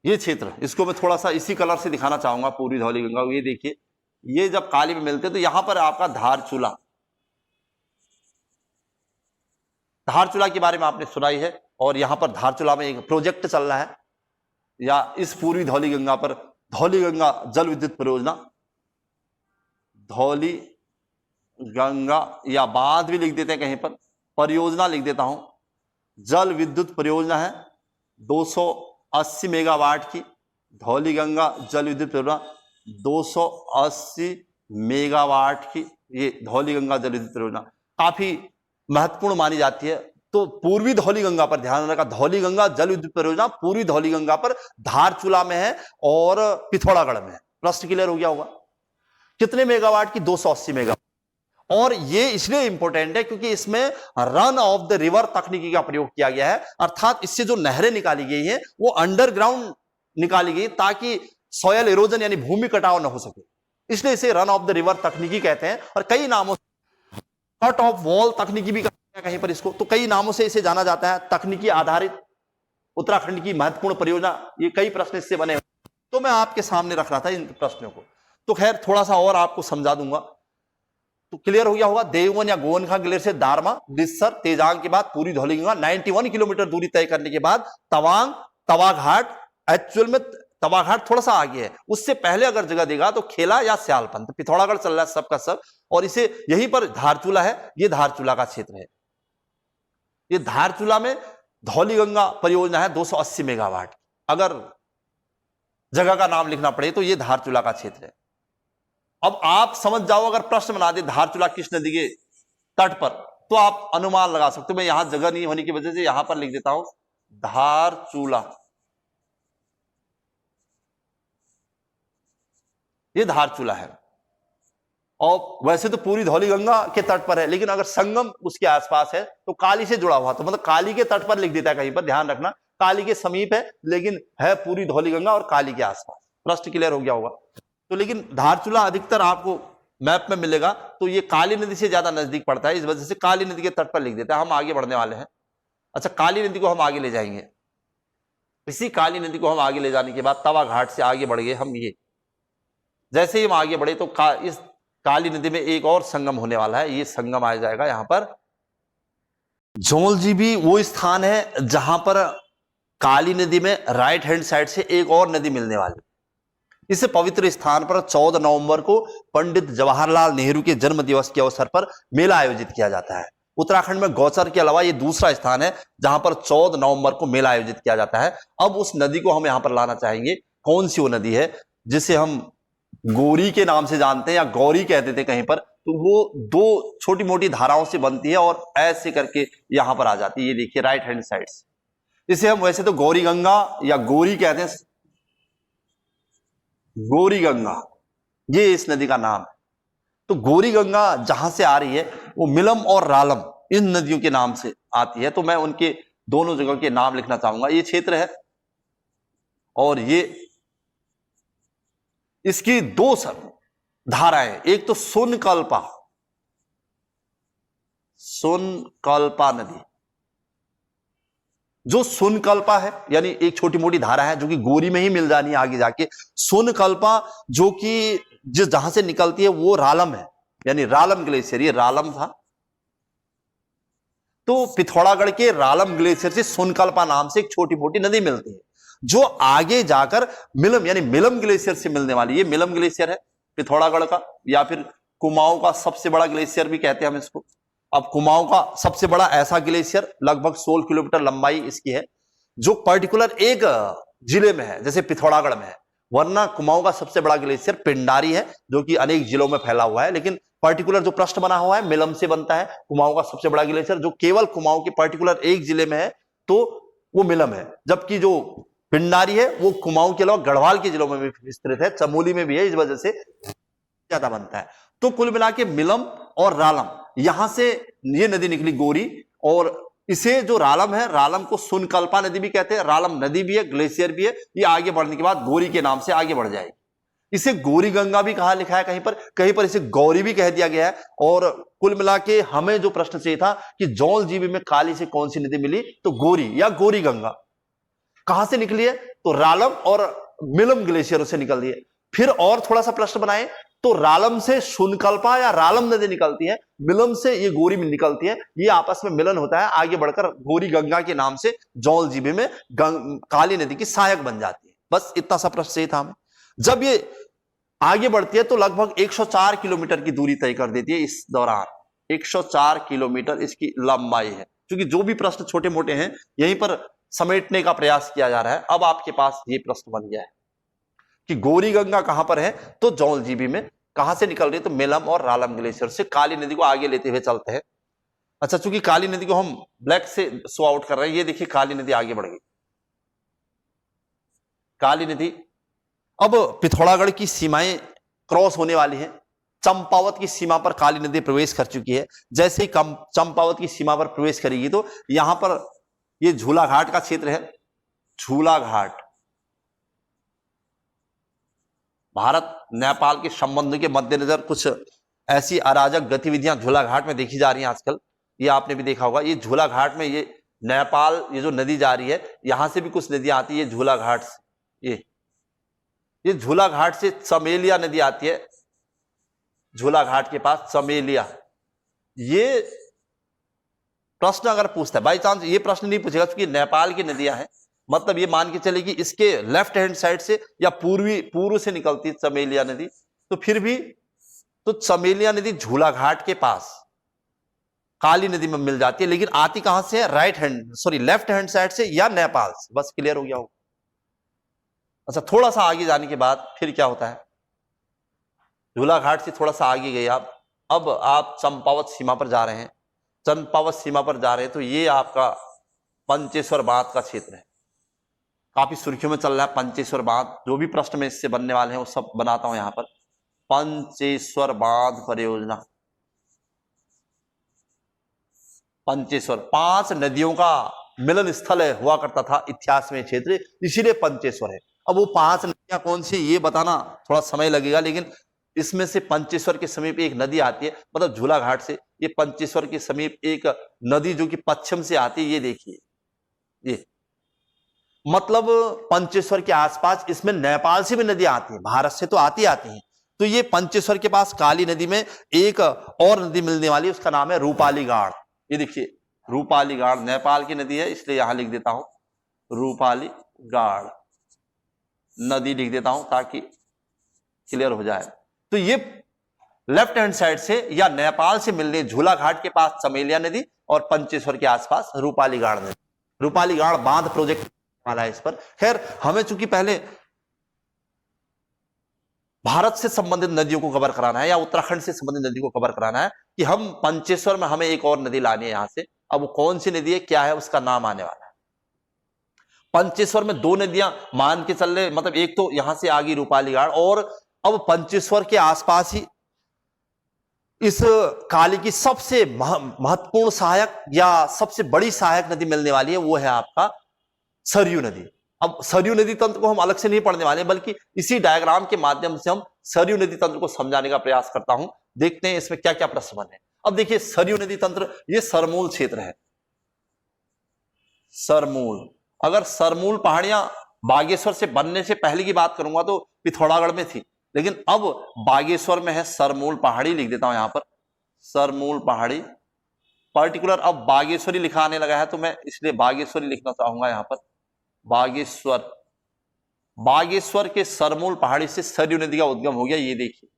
ये क्षेत्र, इसको मैं थोड़ा सा इसी कलर से दिखाना चाहूंगा। पूरी धौली गंगा, ये देखिए, ये जब काली में मिलते तो यहां पर आपका धारचूला, धारचूला के बारे में आपने सुना ही है, और यहां पर धारचूला में एक प्रोजेक्ट चल रहा है, या इस पूर्वी धौली गंगा पर धौली गंगा जल विद्युत परियोजना, धौली गंगा, या बांध भी लिख देते हैं कहीं पर, परियोजना लिख देता हूं। जल विद्युत परियोजना है 280 मेगावाट की, धौली गंगा जल विद्युत परियोजना 280 मेगावाट की। ये धौली गंगा जल विद्युत परियोजना काफी महत्वपूर्ण मानी जाती है। तो पूर्वी धौली गंगा पर ध्यान रखा, धौली गंगा जल विद्युत परियोजना पूर्वी धौली गंगा पर धारचूला में है और पिथौरागढ़ में है। प्रश्न क्लियर हो गया होगा। कितने मेगावाट की? 280 मेगावाट। और ये इसलिए इंपॉर्टेंट है क्योंकि इसमें रन ऑफ द रिवर तकनीकी का प्रयोग किया गया है, अर्थात इससे जो नहरें निकाली गई हैं वो अंडरग्राउंड निकाली गई ताकि सॉयल इरोजन यानी भूमि कटाव न हो सके, इसलिए इसे रन ऑफ द रिवर तकनीकी कहते हैं। और कई नामों से कट ऑफ वॉल तकनीकी भी कहते हैं कहीं पर इसको, तो कई नामों से इसे जाना जाता है। तकनीकी आधारित उत्तराखंड की महत्वपूर्ण परियोजना, ये कई प्रश्न इससे बने, तो मैं आपके सामने रख रहा था इन प्रश्नों को। तो खैर थोड़ा सा और आपको समझा दूंगा तो क्लियर हो गया होगा। देवगन या गोवनखा ग्लेशियर से दारमा, दिसर, तेजांग के बाद पूरी धौली गंगा 91 किलोमीटर दूरी तय करने के बाद तवांग, तवाघाट, एक्चुअल में तवाघाट थोड़ा सा आगे है, उससे पहले अगर जगह देगा तो खेला या स्यालपन, तो पिथौरागढ़ चल रहा है सबका सब। और इसे यहीं पर धारचूला है, ये धारचूला का क्षेत्र है। ये धारचूला में धौली गंगा परियोजना है 280 मेगावाट। अगर जगह का नाम लिखना पड़े तो ये धारचूला का क्षेत्र है। अब आप समझ जाओ, अगर प्रश्न बना दे धारचूला किस नदी के तट पर, तो आप अनुमान लगा सकते हो। मैं यहां जगह नहीं होने की वजह से यहां पर लिख देता हूं धारचूला, ये धारचूला है। और वैसे तो पूरी धौली गंगा के तट पर है, लेकिन अगर संगम उसके आसपास है तो काली से जुड़ा हुआ, तो मतलब काली के तट पर लिख देता है कहीं पर, ध्यान रखना काली के समीप है, लेकिन है पूरी धौली गंगा और काली के आसपास। प्रश्न क्लियर हो गया होगा। तो लेकिन धारचूला अधिकतर आपको मैप में मिलेगा, तो ये काली नदी से ज्यादा नजदीक पड़ता है, इस वजह से काली नदी के तट पर लिख देता है। हम आगे बढ़ने वाले हैं। अच्छा, काली नदी को हम आगे ले जाएंगे। इसी काली नदी को हम आगे ले जाने के बाद तवा घाट से आगे बढ़ गए हम। ये जैसे ही हम आगे बढ़े तो इस काली नदी में एक और संगम होने वाला है। ये संगम आ जाएगा यहां पर जौलजीबी, वो स्थान है जहां पर काली नदी में राइट हैंड साइड से एक और नदी मिलने वाली। इस पवित्र स्थान पर 14 नवंबर को पंडित जवाहरलाल नेहरू के जन्म दिवस के अवसर पर मेला आयोजित किया जाता है। उत्तराखंड में गौचर के अलावा ये दूसरा स्थान है जहां पर 14 नवंबर को मेला आयोजित किया जाता है। अब उस नदी को हम यहां पर लाना चाहेंगे। कौन सी वो नदी है जिसे हम गोरी के नाम से जानते हैं या गौरी कहते थे कहीं पर, तो वो दो छोटी मोटी धाराओं से बनती है और ऐसे करके यहां पर आ जाती है। ये देखिए राइट हैंड साइड से, इसे हम वैसे तो गौरी गंगा या गोरी कहते हैं, गौरी गंगा ये इस नदी का नाम है। तो गौरी गंगा जहां से आ रही है वो मिलम और रालम इन नदियों के नाम से आती है। तो मैं उनके दोनों जगह के नाम लिखना चाहूंगा। ये क्षेत्र है और ये इसकी दो धाराएं, एक तो सुनकल्पा, सुनकल्पा नदी, जो सुनकल्पा है यानी एक छोटी मोटी धारा है जो कि गोरी में ही मिल जानी है आगे जाके। सुनकल्पा जो कि जिस जहां से निकलती है वो रालम है, यानी रालम ग्लेशियर, ये रालम था। तो पिथौरागढ़ के रालम ग्लेशियर से सुनकल्पा नाम से एक छोटी मोटी नदी मिलती है जो आगे जाकर मिलम यानी मिलम ग्लेशियर से मिलने वाली। ये मिलम ग्लेशियर है पिथौरागढ़ का, या फिर कुमाऊं का सबसे बड़ा ग्लेशियर भी कहते हैं हम इसको। अब कुमाऊं का सबसे बड़ा ऐसा ग्लेशियर लगभग 16 किलोमीटर लंबाई इसकी है, जो पर्टिकुलर एक जिले में है जैसे पिथौरागढ़ में है। वरना कुमाऊं का सबसे बड़ा ग्लेशियर पिंडारी है जो कि अनेक जिलों में फैला हुआ है, लेकिन पर्टिकुलर जो प्रश्न बना हुआ है मिलम से बनता है। कुमाऊं का सबसे बड़ा ग्लेशियर जो केवल कुमाऊं के पर्टिकुलर एक जिले में है तो वो मिलम है, जबकि जो पिंडारी है वो कुमाऊं के अलावा गढ़वाल के जिलों में भी विस्तृत है, चमोली में भी है, इस वजह से ज्यादा बनता है। तो कुल मिला के मिलम और रालम, यहां से ये नदी निकली गोरी, और इसे जो रालम है, रालम को सुनकल्पा नदी भी कहते हैं, रालम नदी भी है, ग्लेशियर भी है। ये आगे बढ़ने के बाद गोरी के नाम से आगे बढ़ जाएगी। इसे गोरी गंगा भी कहा लिखा है कहीं पर इसे गौरी भी कह दिया गया है। और कुल मिला के हमें जो प्रश्न चाहिए था कि जौलजीबी में काली से कौन सी नदी मिली, तो गोरी या गोरी गंगा कहां से निकली है, तो रालम और मिलम ग्लेशियरों से निकल है। फिर और थोड़ा सा प्रश्न बनाए तो रालम से सुनकल्पा या रालम नदी निकलती है, मिलम से ये गोरी में निकलती है, ये आपस में मिलन होता है, आगे बढ़कर गोरी गंगा के नाम से जौलजीबी में काली नदी की सहायक बन जाती है। बस इतना सा प्रश्न चाहिए था हमें। जब ये आगे बढ़ती है तो लगभग 104 किलोमीटर की दूरी तय कर देती है। इस दौरान 104 किलोमीटर इसकी लंबाई है। क्योंकि जो भी प्रश्न छोटे मोटे हैं यहीं पर समेटने का प्रयास किया जा रहा है। अब आपके पास ये प्रश्न बन गया है कि गौरी गंगा कहां पर है, तो जौलजीबी में। कहां से निकल रही है, तो मेलम और रालम ग्लेशियर से। काली नदी को आगे लेते हुए चलते हैं। अच्छा, चूंकि काली नदी को हम ब्लैक से शो आउट कर रहे हैं, ये देखिए काली नदी आगे बढ़ गई। काली नदी अब पिथौरागढ़ की सीमाएं क्रॉस होने वाली है। चंपावत की सीमा पर काली नदी प्रवेश कर चुकी है। जैसे ही चंपावत की सीमा पर प्रवेश करेगी तो यहां पर ये झूला घाट का क्षेत्र है। झूला घाट भारत नेपाल के संबंध के मद्देनजर कुछ ऐसी अराजक गतिविधियां झूला घाट में देखी जा रही हैं आजकल। ये आपने भी देखा होगा। ये झूला घाट में ये नेपाल, ये जो नदी जा रही है, यहां से भी कुछ नदियां आती है झूला घाट से। ये झूला घाट से चमेलिया नदी आती है। झूला घाट के पास चमेलिया। ये प्रश्न अगर पूछता है, बाई चांस ये प्रश्न नहीं पूछेगा क्योंकि नेपाल की नदियां हैं, मतलब ये मान के चले कि इसके लेफ्ट हैंड साइड से या पूर्व से निकलती है चमेलिया नदी, तो फिर भी तो चमेलिया नदी झूला घाट के पास काली नदी में मिल जाती है। लेकिन आती कहां से है, लेफ्ट हैंड साइड से या नेपाल से। बस क्लियर हो गया हो। अच्छा, थोड़ा सा आगे जाने के बाद फिर क्या होता है, झूला घाट से थोड़ा सा आगे गए आप। अब आप चंपावत सीमा पर जा रहे हैं। चंपावत सीमा पर जा रहे हैं तो ये आपका पंचेश्वर बांध का क्षेत्र है। काफी सुर्खियों में चल रहा है पंचेश्वर बांध। जो भी प्रश्न में इससे बनने वाले हैं वो सब बनाता हूं यहां पर। पंचेश्वर बांध परियोजना। पंचेश्वर 5 नदियों का मिलन स्थल हुआ करता था इतिहास में क्षेत्र, इसीलिए पंचेश्वर है। अब वो 5 नदियां कौन सी ये बताना थोड़ा समय लगेगा, लेकिन इसमें से पंचेश्वर के समीप एक नदी आती है, मतलब झूला घाट से ये पंचेश्वर के समीप एक नदी जो कि पश्चिम से आती है। ये देखिए, ये मतलब पंचेश्वर के आसपास इसमें नेपाल से भी नदियां आती हैं, भारत से तो आती हैं। तो ये पंचेश्वर के पास काली नदी में एक और नदी मिलने वाली है, उसका नाम है रूपाली गाड़। ये देखिए रूपाली गाड़ नेपाल की नदी है, इसलिए यहां लिख देता हूं रूपाली गाड़ नदी लिख देता हूं ताकि क्लियर हो जाए। तो ये लेफ्ट हैंड साइड से या नेपाल से मिलने झूला घाट के पास चमेलिया नदी और पंचेश्वर के आसपास रूपाली गाड़ नदी। रूपाली गाड़ बांध प्रोजेक्ट वाला है इस पर। खैर, हमें चूंकि पहले भारत से संबंधित नदियों को कवर कराना है या उत्तराखंड से संबंधित नदी को कवर कराना है कि हम पंचेश्वर में हमें एक और नदी लानी है यहां से। अब वो कौन सी नदी है, क्या है, उसका नाम आने वाला है। पंचेश्वर में 2 नदियां मान के चल रहे, मतलब एक तो यहां से आगे रूपाली गाड़, और अब पंचेश्वर के आसपास ही इस काली की सबसे महत्वपूर्ण सहायक या सबसे बड़ी सहायक नदी मिलने वाली है, वो है आपका सरयू नदी। अब सरयू नदी तंत्र को हम अलग से नहीं पढ़ने वाले, बल्कि इसी डायग्राम के माध्यम से हम सरयू नदी तंत्र को समझाने का प्रयास करता हूं। देखते हैं इसमें क्या क्या प्रश्न बने। अब देखिए सरयू नदी तंत्र, ये सरमूल क्षेत्र है। सरमूल, अगर सरमूल पहाड़ियां बागेश्वर से बनने से पहले की बात करूंगा तो पिथौरागढ़ में थी, लेकिन अब बागेश्वर में है सरमूल पहाड़ी। लिख देता हूं यहां पर सरमूल पहाड़ी। पर्टिकुलर अब बागेश्वरी लिखा आने लगा है तो मैं इसलिए बागेश्वरी लिखना चाहूंगा यहां पर बागेश्वर। बागेश्वर के सरमूल पहाड़ी से सरयू नदी का उद्गम हो गया। ये देखिए,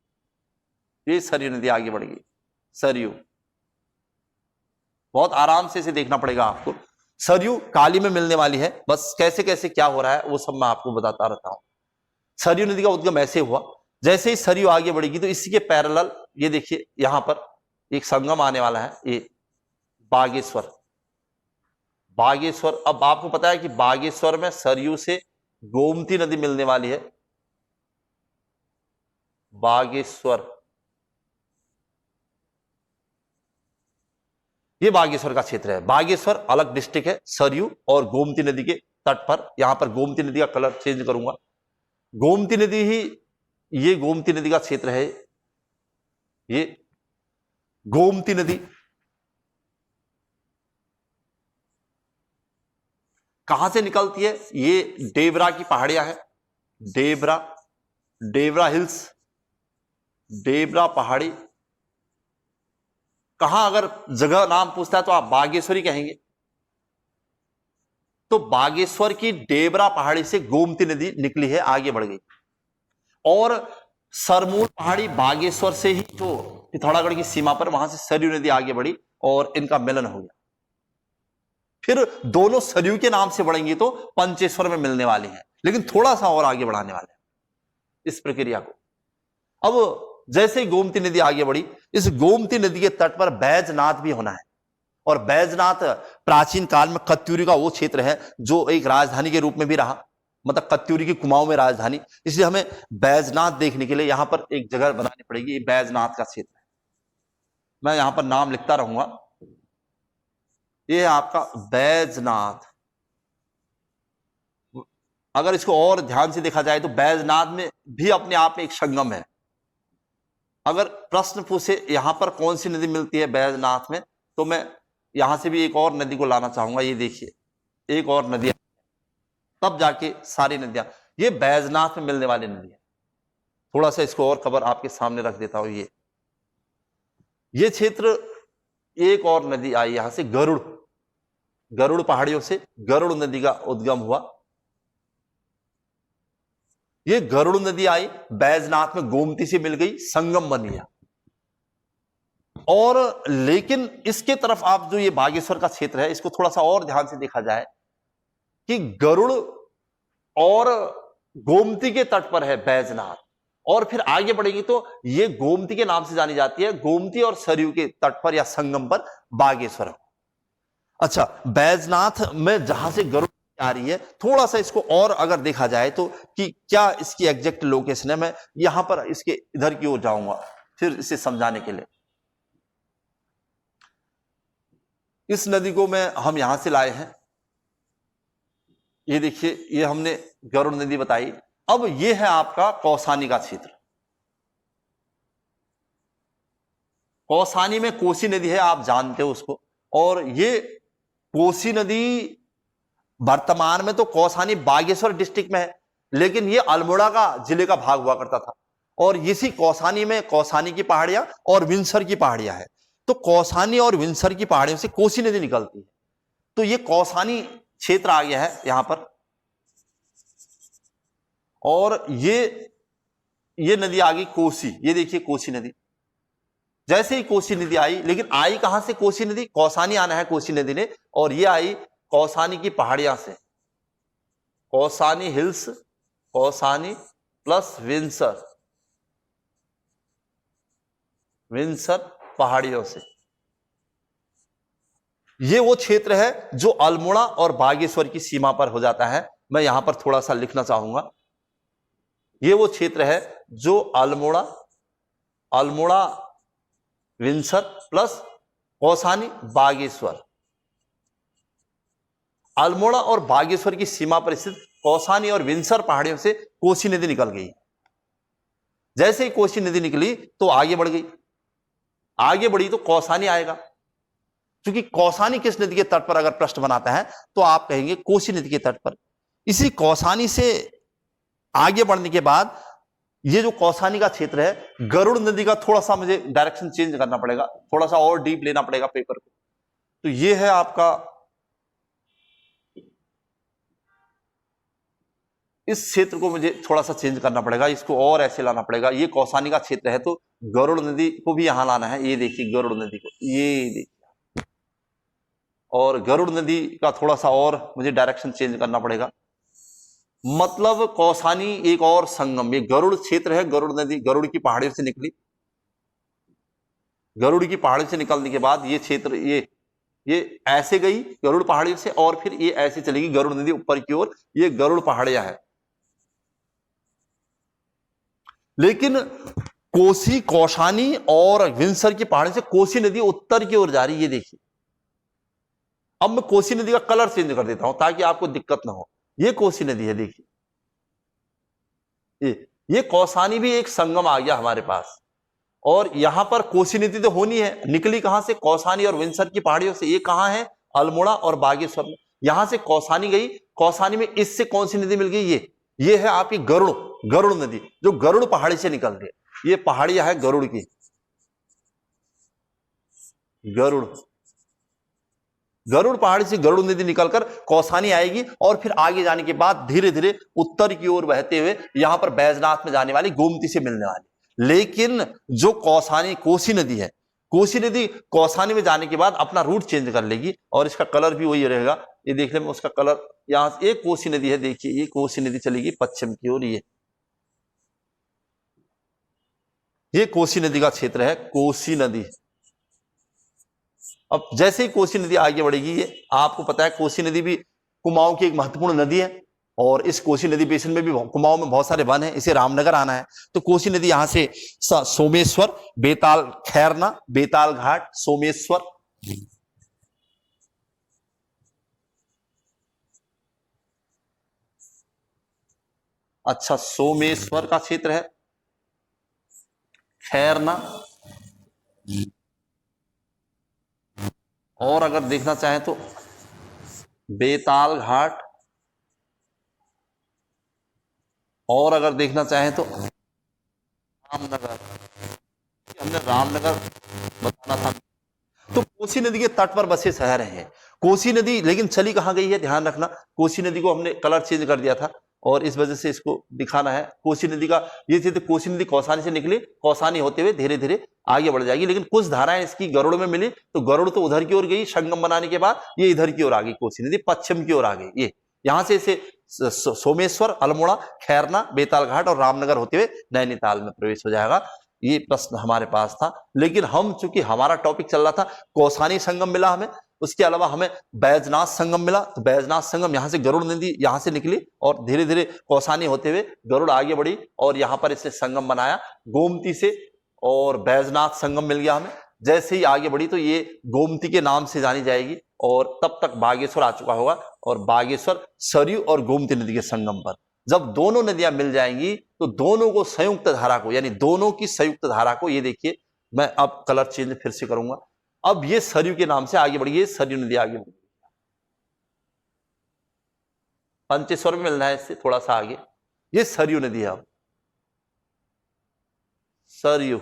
ये सरयू नदी आगे बढ़ गई। सरयू बहुत आराम से इसे देखना पड़ेगा आपको। सरयू काली में मिलने वाली है। बस कैसे कैसे क्या हो रहा है वो सब मैं आपको बताता रहता हूं। सरयू नदी का उद्गम ऐसे हुआ, जैसे ही सरयू आगे बढ़ेगी तो इसी के पैरेलल ये देखिए यहां पर एक संगम आने वाला है, ये बागेश्वर। बागेश्वर, अब आपको पता है कि बागेश्वर में सरयू से गोमती नदी मिलने वाली है। बागेश्वर, ये बागेश्वर का क्षेत्र है। बागेश्वर अलग डिस्ट्रिक्ट है सरयू और गोमती नदी के तट पर। यहां पर गोमती नदी का कलर चेंज करूंगा। गोमती नदी ही, ये गोमती नदी का क्षेत्र है। ये गोमती नदी कहां से निकलती है, ये डेबरा की पहाड़ियां हैं। डेबरा हिल्स, डेबरा पहाड़ी। कहां अगर जगह नाम पूछता है तो आप बागेश्वरी कहेंगे। तो बागेश्वर की डेबरा पहाड़ी से गोमती नदी निकली है, आगे बढ़ गई। और सरमूल पहाड़ी बागेश्वर से ही जो पिथौरागढ़ की सीमा पर, वहां से सरयू नदी आगे बढ़ी और इनका मिलन हो गया। फिर दोनों सरयू के नाम से बढ़ेंगी तो पंचेश्वर में मिलने वाली हैं, लेकिन थोड़ा सा और आगे बढ़ाने वाले हैं इस प्रक्रिया को। अब जैसे ही गोमती नदी आगे बढ़ी, इस गोमती नदी के तट पर बैजनाथ भी होना है। और बैजनाथ प्राचीन काल में कत्यूरी का वो क्षेत्र है जो एक राजधानी के रूप में भी रहा, मतलब कत्यूरी की कुमाऊं में राजधानी, इसलिए हमें बैजनाथ देखने के लिए यहां पर एक जगह बनानी पड़ेगी। ये बैजनाथ का क्षेत्र है, मैं यहां पर नाम लिखता रहूंगा। ये है आपका बैजनाथ। अगर इसको और ध्यान से देखा जाए तो बैजनाथ में भी अपने आप में एक संगम है। अगर प्रश्न पूछे यहां पर कौन सी नदी मिलती है बैजनाथ में, तो मैं यहां से भी एक और नदी को लाना चाहूंगा। ये देखिए, एक और नदी, तब जाके सारी नदियां, ये बैजनाथ में मिलने वाली नदी है। थोड़ा सा इसको और कवर आपके सामने रख देता हूं। ये क्षेत्र, एक और नदी आई यहां से, गरुड़ पहाड़ियों से गरुड़ नदी का उद्गम हुआ। ये गरुड़ नदी आई, बैजनाथ में गोमती से मिल गई, संगम बन गया। और लेकिन इसके तरफ आप जो ये बागेश्वर का क्षेत्र है, इसको थोड़ा सा और ध्यान से देखा जाए कि गरुड़ और गोमती के तट पर है बैजनाथ, और फिर आगे बढ़ेंगे तो ये गोमती के नाम से जानी जाती है, गोमती और सरयू के तट पर या संगम पर बागेश्वर। अच्छा, बैजनाथ में जहां से गरुड़ आ रही है, थोड़ा सा इसको और अगर देखा जाए तो कि क्या इसकी एग्जैक्ट लोकेशन है, मैं यहां पर इसके इधर की ओर जाऊंगा फिर इसे समझाने के लिए। इस नदी को हम यहां से लाए हैं। ये देखिए, ये हमने गरुड़ नदी बताई। अब ये है आपका कौसानी का क्षेत्र। कौसानी में कोसी नदी है, आप जानते हो उसको। और ये कोसी नदी वर्तमान में तो कौसानी बागेश्वर डिस्ट्रिक्ट में है, लेकिन ये अल्मोड़ा का जिले का भाग हुआ करता था। और इसी कौसानी में कौसानी की पहाड़ियां और विंसर की पहाड़ियां हैं। तो कौसानी और विंसर की पहाड़ियों से कोसी नदी निकलती है। तो ये कौसानी क्षेत्र आ गया है यहां पर। और ये नदी आ गई कोसी। ये देखिए कोसी नदी, जैसे ही कोसी नदी आई, लेकिन आई कहां से कोसी नदी? कौसानी आना है कोसी नदी ने, और ये आई कौसानी की पहाड़ियां से। Kausani hills, Kausani plus Windsor पहाड़ियों से। ये वो क्षेत्र है जो अल्मोड़ा और बागेश्वर की सीमा पर हो जाता है। मैं यहां पर थोड़ा सा लिखना चाहूंगा। ये वो क्षेत्र है जो अल्मोड़ा विंसर प्लस कौसानी बागेश्वर, अल्मोड़ा और बागेश्वर की सीमा पर स्थित कौसानी और विंसर पहाड़ियों से कोसी नदी निकल गई। जैसे ही कोसी नदी निकली तो आगे बढ़ गई, आगे बढ़ी तो कौसानी आएगा। क्योंकि कौसानी किस नदी के तट पर अगर प्रश्न बनाता है तो आप कहेंगे कोसी नदी के तट पर। इसी कौसानी से आगे बढ़ने के बाद ये जो कौसानी का क्षेत्र है, गरुड़ नदी का थोड़ा सा मुझे डायरेक्शन चेंज करना पड़ेगा, थोड़ा सा और डीप लेना पड़ेगा पेपर को। तो ये है आपका, इस क्षेत्र को मुझे थोड़ा सा चेंज करना पड़ेगा, इसको और ऐसे लाना पड़ेगा। ये कौसानी का क्षेत्र है तो गरुड़ नदी को भी यहां लाना है। ये देखिए गरुड़ नदी को, ये देखिए, और गरुड़ नदी का थोड़ा सा और मुझे डायरेक्शन चेंज करना पड़ेगा। मतलब कौसानी एक और संगम, ये गरुड़ क्षेत्र है। गरुड़ नदी गरुड़ की पहाड़ियों से निकली, गरुड़ की पहाड़ी से निकलने के बाद ये क्षेत्र ये ऐसे गई गरुड़ पहाड़ियों से, और फिर ये ऐसे चलेगी गरुड़ नदी ऊपर की ओर। ये गरुड़ पहाड़ियां है। लेकिन कोसी, कौसानी और विंसर की पहाड़ी से कोसी नदी उत्तर की ओर जा रही है। ये देखिए, अब मैं कोसी नदी का कलर चेंज कर देता हूं ताकि आपको दिक्कत ना हो। ये कोसी नदी है, देखिए ये कौसानी भी एक संगम आ गया हमारे पास। और यहां पर कोसी नदी तो होनी है, निकली कहां से? कौसानी और विंसर की पहाड़ियों से। ये कहां है? अल्मोड़ा और बागेश्वर में। यहां से कौसानी गई, कौसानी में इससे कौन सी नदी मिल गई? ये है आपकी गरुड़ नदी, जो गरुड़ पहाड़ी से निकल रही है। ये पहाड़ियां है गरुड़ की, गरुड़। गरुड़ पहाड़ी से गरुड़ नदी निकलकर कौसानी आएगी और फिर आगे जाने के बाद धीरे धीरे उत्तर की ओर बहते हुए यहां पर बैजनाथ में जाने वाली गोमती से मिलने वाली। लेकिन जो कौसानी कोसी नदी है, कोसी नदी कौसानी में जाने के बाद अपना रूट चेंज कर लेगी और इसका कलर भी वही रहेगा। ये देखने में उसका कलर, यहां से एक कोसी नदी है, देखिए ये कोसी नदी चलेगी पश्चिम की ओर, ये कोसी नदी का क्षेत्र है, कोसी नदी। अब जैसे ही कोसी नदी आगे बढ़ेगी, ये आपको पता है कोसी नदी भी कुमाऊं की एक महत्वपूर्ण नदी है और इस कोसी नदी बेसिन में भी कुमाऊं में बहुत सारे वन हैं, इसे रामनगर आना है तो कोसी नदी यहां से सोमेश्वर, बेताल खैरना, बेताल घाट, सोमेश्वर, अच्छा सोमेश्वर का क्षेत्र है, खैरना, और अगर देखना चाहें तो बेताल घाट, और अगर देखना चाहें तो रामनगर। हमने रामनगर बताना था। तो कोसी नदी के तट पर बसे शहर हैं कोसी नदी, लेकिन चली कहां गई है ध्यान रखना। कोसी नदी को हमने कलर चेंज कर दिया था और इस वजह से इसको दिखाना है। कोसी नदी का ये थी, तो कोसी नदी कौसानी से निकली, कौसानी होते हुए धीरे धीरे आगे बढ़ जाएगी, लेकिन कुछ धाराएं इसकी गरुड़ में मिली तो गरुड़ तो उधर की ओर गई, संगम बनाने के बाद ये इधर की ओर आ गई, कोसी नदी पश्चिम की ओर आ गई। ये यहां से इसे सोमेश्वर, अल्मोड़ा, खैरना, बेताल घाट और रामनगर होते हुए नैनीताल में प्रवेश हो जाएगा। ये प्रश्न हमारे पास था, लेकिन हम चूंकि हमारा टॉपिक चल रहा था कौसानी संगम मिला हमें, उसके अलावा हमें बैजनाथ संगम मिला, तो बैजनाथ संगम यहां से गरुड़ नदी यहां से निकली और धीरे धीरे कौसानी होते हुए गरुड़ आगे बढ़ी और यहां पर इसने संगम बनाया गोमती से, और बैजनाथ संगम मिल गया हमें। जैसे ही आगे बढ़ी तो ये गोमती के नाम से जानी जाएगी और तब तक बागेश्वर आ चुका होगा, और बागेश्वर सरयू और गोमती नदी के संगम पर जब दोनों नदियां मिल जाएंगी तो दोनों को संयुक्त धारा को, यानी दोनों की संयुक्त धारा को, ये देखिए मैं अब कलर चेंज फिर से करूंगा, अब ये सरयू के नाम से आगे बढ़ी, सरयू नदी आगे बढ़ी, पंचेश्वर में मिलना है इससे थोड़ा सा आगे, ये सरयू नदी है। अब सरयू,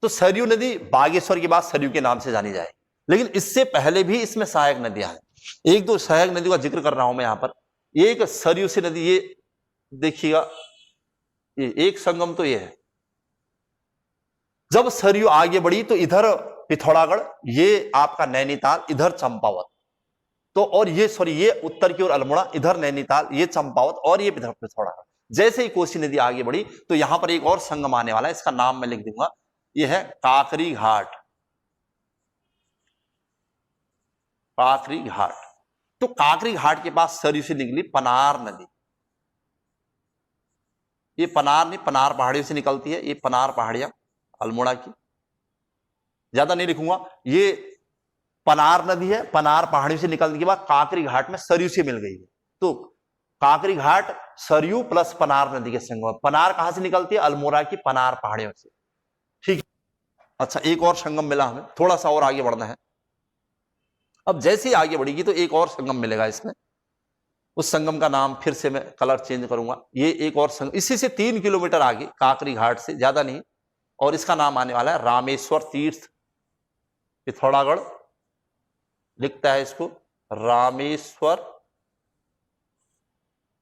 तो सरयू नदी बागेश्वर के बाद सरयू के नाम से जानी जाए, लेकिन इससे पहले भी इसमें सहायक नदियां हैं। एक दो सहायक नदियों का जिक्र कर रहा हूं मैं यहां पर। एक सरयू से नदी, ये देखिएगा, ये एक संगम तो ये है। जब सरयू आगे बढ़ी तो इधर पिथौरागढ़, ये आपका नैनीताल, इधर चंपावत, तो और ये सॉरी ये उत्तर की ओर अल्मोड़ा, इधर नैनीताल, ये चंपावत और ये पिथौरागढ़। जैसे ही कोसी नदी आगे बढ़ी तो यहां पर एक और संगम आने वाला है, इसका नाम मैं लिख दूंगा, ये है काकरी घाट। काकरी घाट, तो काकरी घाट के पास सरयू से निकली पनार नदी, ये पनार नहीं, पनार पहाड़ियों से निकलती है, ये पनार पहाड़ियां अल्मोड़ा की, ज्यादा नहीं लिखूंगा, ये पनार नदी है, पनार पहाड़ियों से निकलने के बाद काकरी घाट में सरयू से मिल गई है। तो काकरी घाट सरयू प्लस पनार नदी के संगम। पनार कहां से निकलती है? अल्मोड़ा की पनार पहाड़ियों से, ठीक। अच्छा, एक और संगम मिला हमें, थोड़ा सा और आगे बढ़ना है। अब जैसे ही आगे बढ़ेगी तो एक और संगम मिलेगा इसमें, उस संगम का नाम फिर से मैं कलर चेंज करूंगा, ये एक और संगम इसी से 3 किलोमीटर आगे, काकरी घाट से ज्यादा नहीं, और इसका नाम आने वाला है रामेश्वर तीर्थ पिथौरागढ़, लिखता है इसको रामेश्वर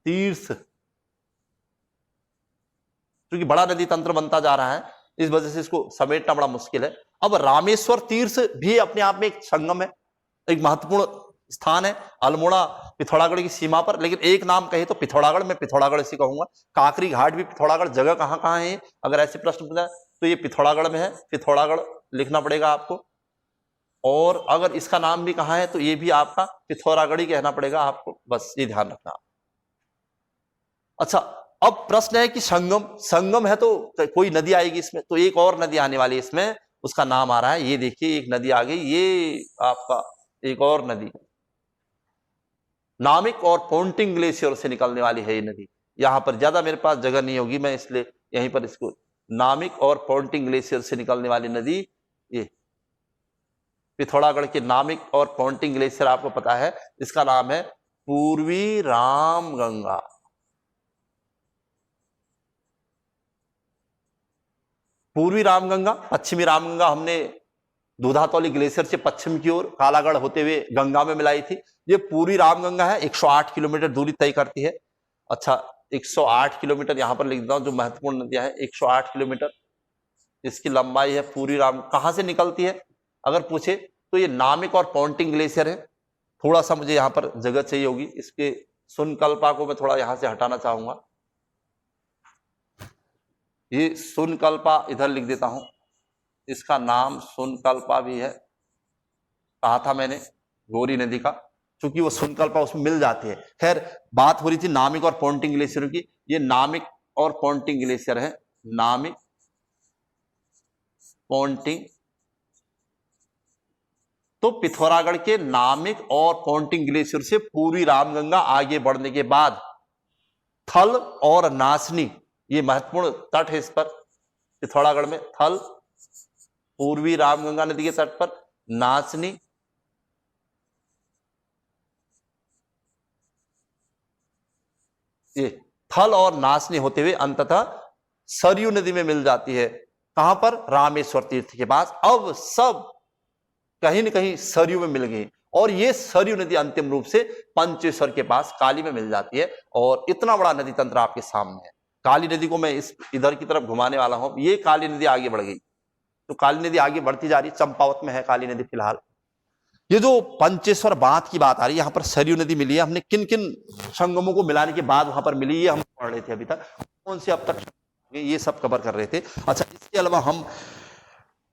तीर्थ, क्योंकि बड़ा नदी तंत्र बनता जा रहा है इस वजह से इसको समेटना बड़ा मुश्किल है। अब रामेश्वर तीर्थ भी अपने आप में एक संगम है, एक महत्वपूर्ण स्थान है अल्मोड़ा पिथौरागढ़ की सीमा पर, लेकिन एक नाम कहे तो पिथौरागढ़, में पिथौरागढ़ इसे कहूंगा। काकरी घाट भी पिथौरागढ़, जगह कहां कहां है अगर ऐसे प्रश्न पूछा तो ये पिथौरागढ़ में है, पिथौरागढ़ लिखना पड़ेगा आपको। और अगर इसका नाम भी कहां है तो ये भी आपका पिथौरागढ़ ही कहना पड़ेगा आपको, बस ये ध्यान रखना। अच्छा, अब प्रश्न है कि संगम है तो कोई नदी आएगी इसमें, तो एक और नदी आने वाली है इसमें, उसका नाम आ रहा है, ये देखिए एक नदी आ गई, ये आपका एक और नदी नामिक और पोंटिंग ग्लेशियर से निकलने वाली है ये नदी। यहां पर ज्यादा मेरे पास जगह नहीं होगी, मैं इसलिए यहीं पर इसको, नामिक और पोंटिंग ग्लेशियर से निकलने वाली नदी, ये पिथौरागढ़ के नामिक और पोंटिंग ग्लेशियर आपको पता है, इसका नाम है पूर्वी रामगंगा। पूर्वी रामगंगा, पश्चिमी रामगंगा हमने दूधातौली ग्लेशियर से पश्चिम की ओर कालागढ़ होते हुए गंगा में मिलाई थी। ये पूरी रामगंगा है, 108 किलोमीटर दूरी तय करती है। अच्छा, 108 किलोमीटर यहां पर लिख देता हूं, जो महत्वपूर्ण नदियां हैं 108 किलोमीटर इसकी लंबाई है पूरी राम। कहां से निकलती है अगर पूछे तो ये नामिक और पॉन्टिंग ग्लेशियर है। थोड़ा सा मुझे यहां पर जगह चाहिए होगी, इसके सुनकल्पा को मैं थोड़ा यहां से हटाना चाहूंगा। ये सुनकल्पा इधर लिख देता हूं, इसका नाम सुनकल्पा भी है, कहा था मैंने गौरी नदी का, क्योंकि वो सुनकल्पा उसमें मिल जाती है। खैर, बात हो रही थी नामिक और पॉन्टिंग ग्लेशियर की। ये नामिक और पॉन्टिंग ग्लेशियर है, नामिक पॉन्टिंग। तो पिथौरागढ़ के नामिक और पॉन्टिंग ग्लेशियर से पूरी रामगंगा आगे बढ़ने के बाद थल और नासनी, ये महत्वपूर्ण तट है इस पर, पिथौरागढ़ में थल पूर्वी रामगंगा नदी के तट पर, नाचनी ये थल और नाचनी होते हुए अंततः सरयू नदी में मिल जाती है। कहां पर? रामेश्वर तीर्थ के पास। अब सब कहीं न कहीं सरयू में मिल गई और ये सरयू नदी अंतिम रूप से पंचेश्वर के पास काली में मिल जाती है। और इतना बड़ा नदी तंत्र आपके सामने है। काली नदी को मैं इस इधर की तरफ घुमाने वाला हूं। ये काली नदी आगे बढ़ गई, तो काली नदी आगे बढ़ती जा रही, चंपावत में है काली नदी फिलहाल। ये जो पंचेश्वर बांध की बात आ रही है, यहाँ पर सरयू नदी मिली है। हमने किन किन संगमों को मिलाने के बाद वहां पर मिली, ये हम पढ़ रहे थे अभी तक, कौन से अब तक ये सब कवर कर रहे थे। अच्छा, इसके अलावा हम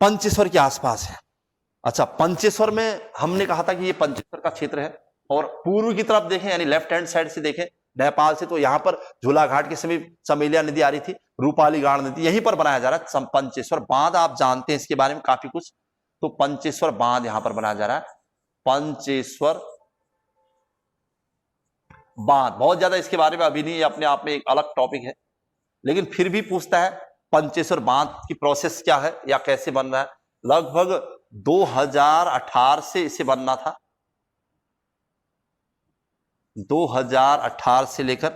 पंचेश्वर के आसपास है। अच्छा, पंचेश्वर में हमने कहा था कि ये पंचेश्वर का क्षेत्र है और पूर्व की तरफ देखें यानी लेफ्ट हैंड साइड से देखें नेपाल से, तो यहाँ पर झूलाघाट के समीप चमेलिया नदी आ रही थी, रूपाली गाड़ नदी, यहीं पर बनाया जा रहा है पंचेश्वर बांध। आप जानते हैं इसके बारे में काफी कुछ, तो पंचेश्वर बांध यहां पर बनाया जा रहा है, पंचेश्वर बांध। बहुत ज्यादा इसके बारे में अभी नहीं, अपने आप में एक अलग टॉपिक है, लेकिन फिर भी पूछता है पंचेश्वर बांध की प्रोसेस क्या है या कैसे बन रहा है। लगभग 2018 से इसे बनना था, 2018 से लेकर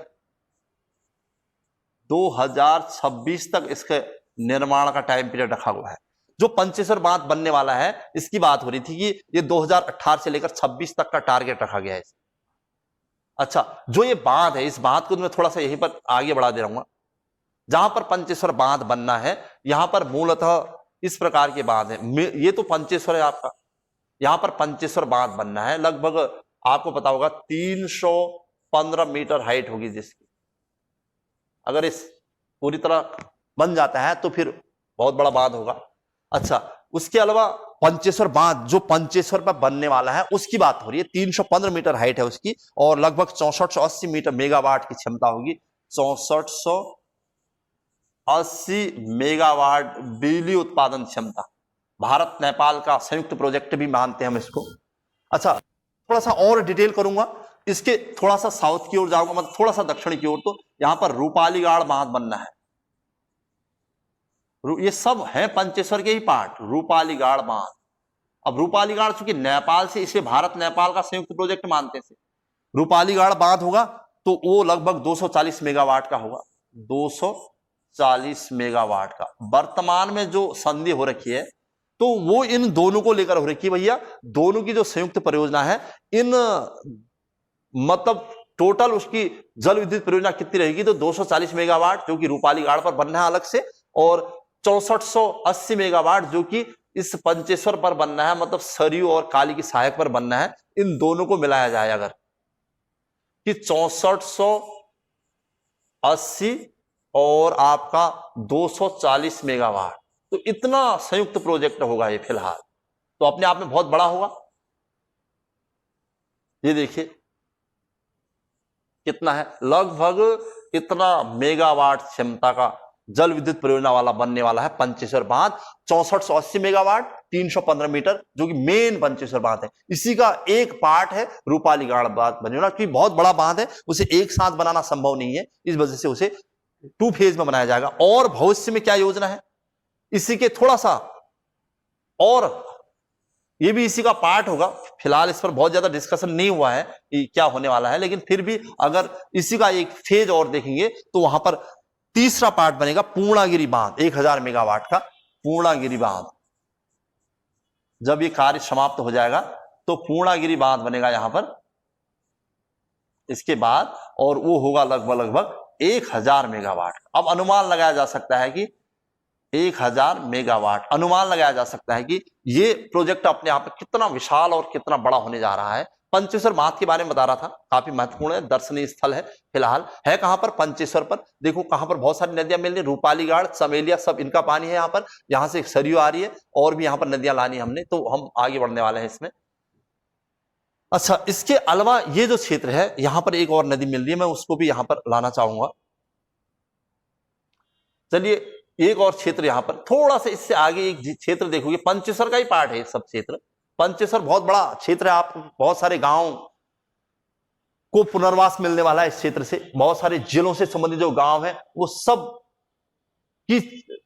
2026 तक इसके निर्माण का टाइम पीरियड रखा हुआ है। जो पंचेश्वर बांध बनने वाला है इसकी बात हो रही थी कि ये 2018 से लेकर 26 तक का टारगेट रखा गया है। अच्छा, जो ये बांध है, इस बांध को मैं थोड़ा सा यहीं पर आगे बढ़ा दे रहा हूं। जहां पर पंचेश्वर बांध बनना है, यहां पर मूलतः इस प्रकार के बांध है। ये तो पंचेश्वर है आपका, यहां पर पंचेश्वर बांध बनना है। लगभग आपको पता होगा 315 मीटर हाइट होगी जिसकी। अगर इस पूरी तरह बन जाता है तो फिर बहुत बड़ा बांध होगा। अच्छा, उसके अलावा पंचेश्वर बांध जो पंचेश्वर पर बनने वाला है उसकी बात हो रही है। 315 मीटर हाइट है उसकी और लगभग 6480 मीटर मेगावाट की क्षमता होगी। 6480 मेगावाट बिजली उत्पादन क्षमता। भारत नेपाल का संयुक्त प्रोजेक्ट भी मानते हैं हम इसको। अच्छा, थोड़ा सा और डिटेल करूंगा, इसके थोड़ा सा साउथ की ओर जाऊंगा, मतलब थोड़ा सा दक्षिण की ओर, तो यहां पर रूपाली गाड़ बांध बनना है। ये सब है पंचेश्वर के ही पार्ट, रूपाली गाड़ बांध। अब रूपाली गाड़ चूंकि नेपाल से, इसे भारत नेपाल का संयुक्त प्रोजेक्ट मानते हैं। रूपाली गाड़ बांध होगा तो वो लगभग 240 मेगावाट का होगा, 240 मेगावाट का। वर्तमान में जो संधि हो रखी है तो वो इन दोनों को लेकर हो रखी है भैया। दोनों की जो संयुक्त परियोजना है, इन मतलब टोटल उसकी जल विद्युत परियोजना कितनी रहेगी, तो 240 मेगावाट जो कि रूपाली गाड़ पर बनना है अलग से, और 6480 मेगावाट जो कि इस पंचेश्वर पर बनना है, मतलब सरयू और काली की सहायक पर बनना है। इन दोनों को मिलाया जाए अगर, कि 6480 और आपका 240 मेगावाट, तो इतना संयुक्त प्रोजेक्ट होगा ये फिलहाल, तो अपने आप में बहुत बड़ा होगा। ये देखिए कितना है, लगभग इतना मेगावाट क्षमता का जल विद्युत परियोजना वाला बनने वाला है पंचेश्वर बांध। 6480 मेगावाट, 315 मीटर, जो कि मेन पंचेश्वर बांध है। इसी का एक पार्ट है रूपाली गाड़ बांध परियोजना, क्योंकि बहुत बड़ा बांध है, उसे एक साथ बनाना संभव नहीं है, इस वजह से उसे 2 फेज में बनाया जाएगा। और भविष्य में क्या योजना है इसी के थोड़ा सा, और ये भी इसी का पार्ट होगा। फिलहाल इस पर बहुत ज्यादा डिस्कशन नहीं हुआ है कि क्या होने वाला है, लेकिन फिर भी अगर इसी का एक फेज और देखेंगे तो वहां पर तीसरा पार्ट बनेगा पूर्णागिरि बांध, 1000 मेगावाट का पूर्णागिरि बांध। जब ये कार्य समाप्त हो जाएगा तो पूर्णागिरि बांध बनेगा यहां पर इसके बाद, और वो होगा लगभग 1000 मेगावाट। अब अनुमान लगाया जा सकता है कि 1000 मेगावाट, अनुमान लगाया जा सकता है कि ये प्रोजेक्ट अपने आप में कितना विशाल और कितना बड़ा होने जा रहा है। पंचेश्वर बांध के बारे में बता रहा था, काफी महत्वपूर्ण है, दर्शनीय स्थल है। फिलहाल है कहां पर? पंचेश्वर पर। देखो कहां पर बहुत सारी नदियां मिल रही, रूपाली गाड़, चमेलिया, सब इनका पानी है यहाँ पर। यहाँ से सरयू आ रही है और भी यहाँ पर नदियां लानी है हमने, तो हम आगे बढ़ने वाले हैं इसमें। अच्छा, इसके अलावा ये जो क्षेत्र है यहां पर एक और नदी मिल रही है, मैं उसको भी यहां पर लाना चाहूंगा। चलिए, एक और क्षेत्र यहां पर थोड़ा सा इससे आगे एक क्षेत्र देखोगे, पंचेश्वर का ही पार्ट है सब क्षेत्र। पंचेश्वर बहुत बड़ा क्षेत्र है, आपको बहुत सारे गांव को पुनर्वास मिलने वाला है इस क्षेत्र से। बहुत सारे जिलों से संबंधित जो गांव है वो सब की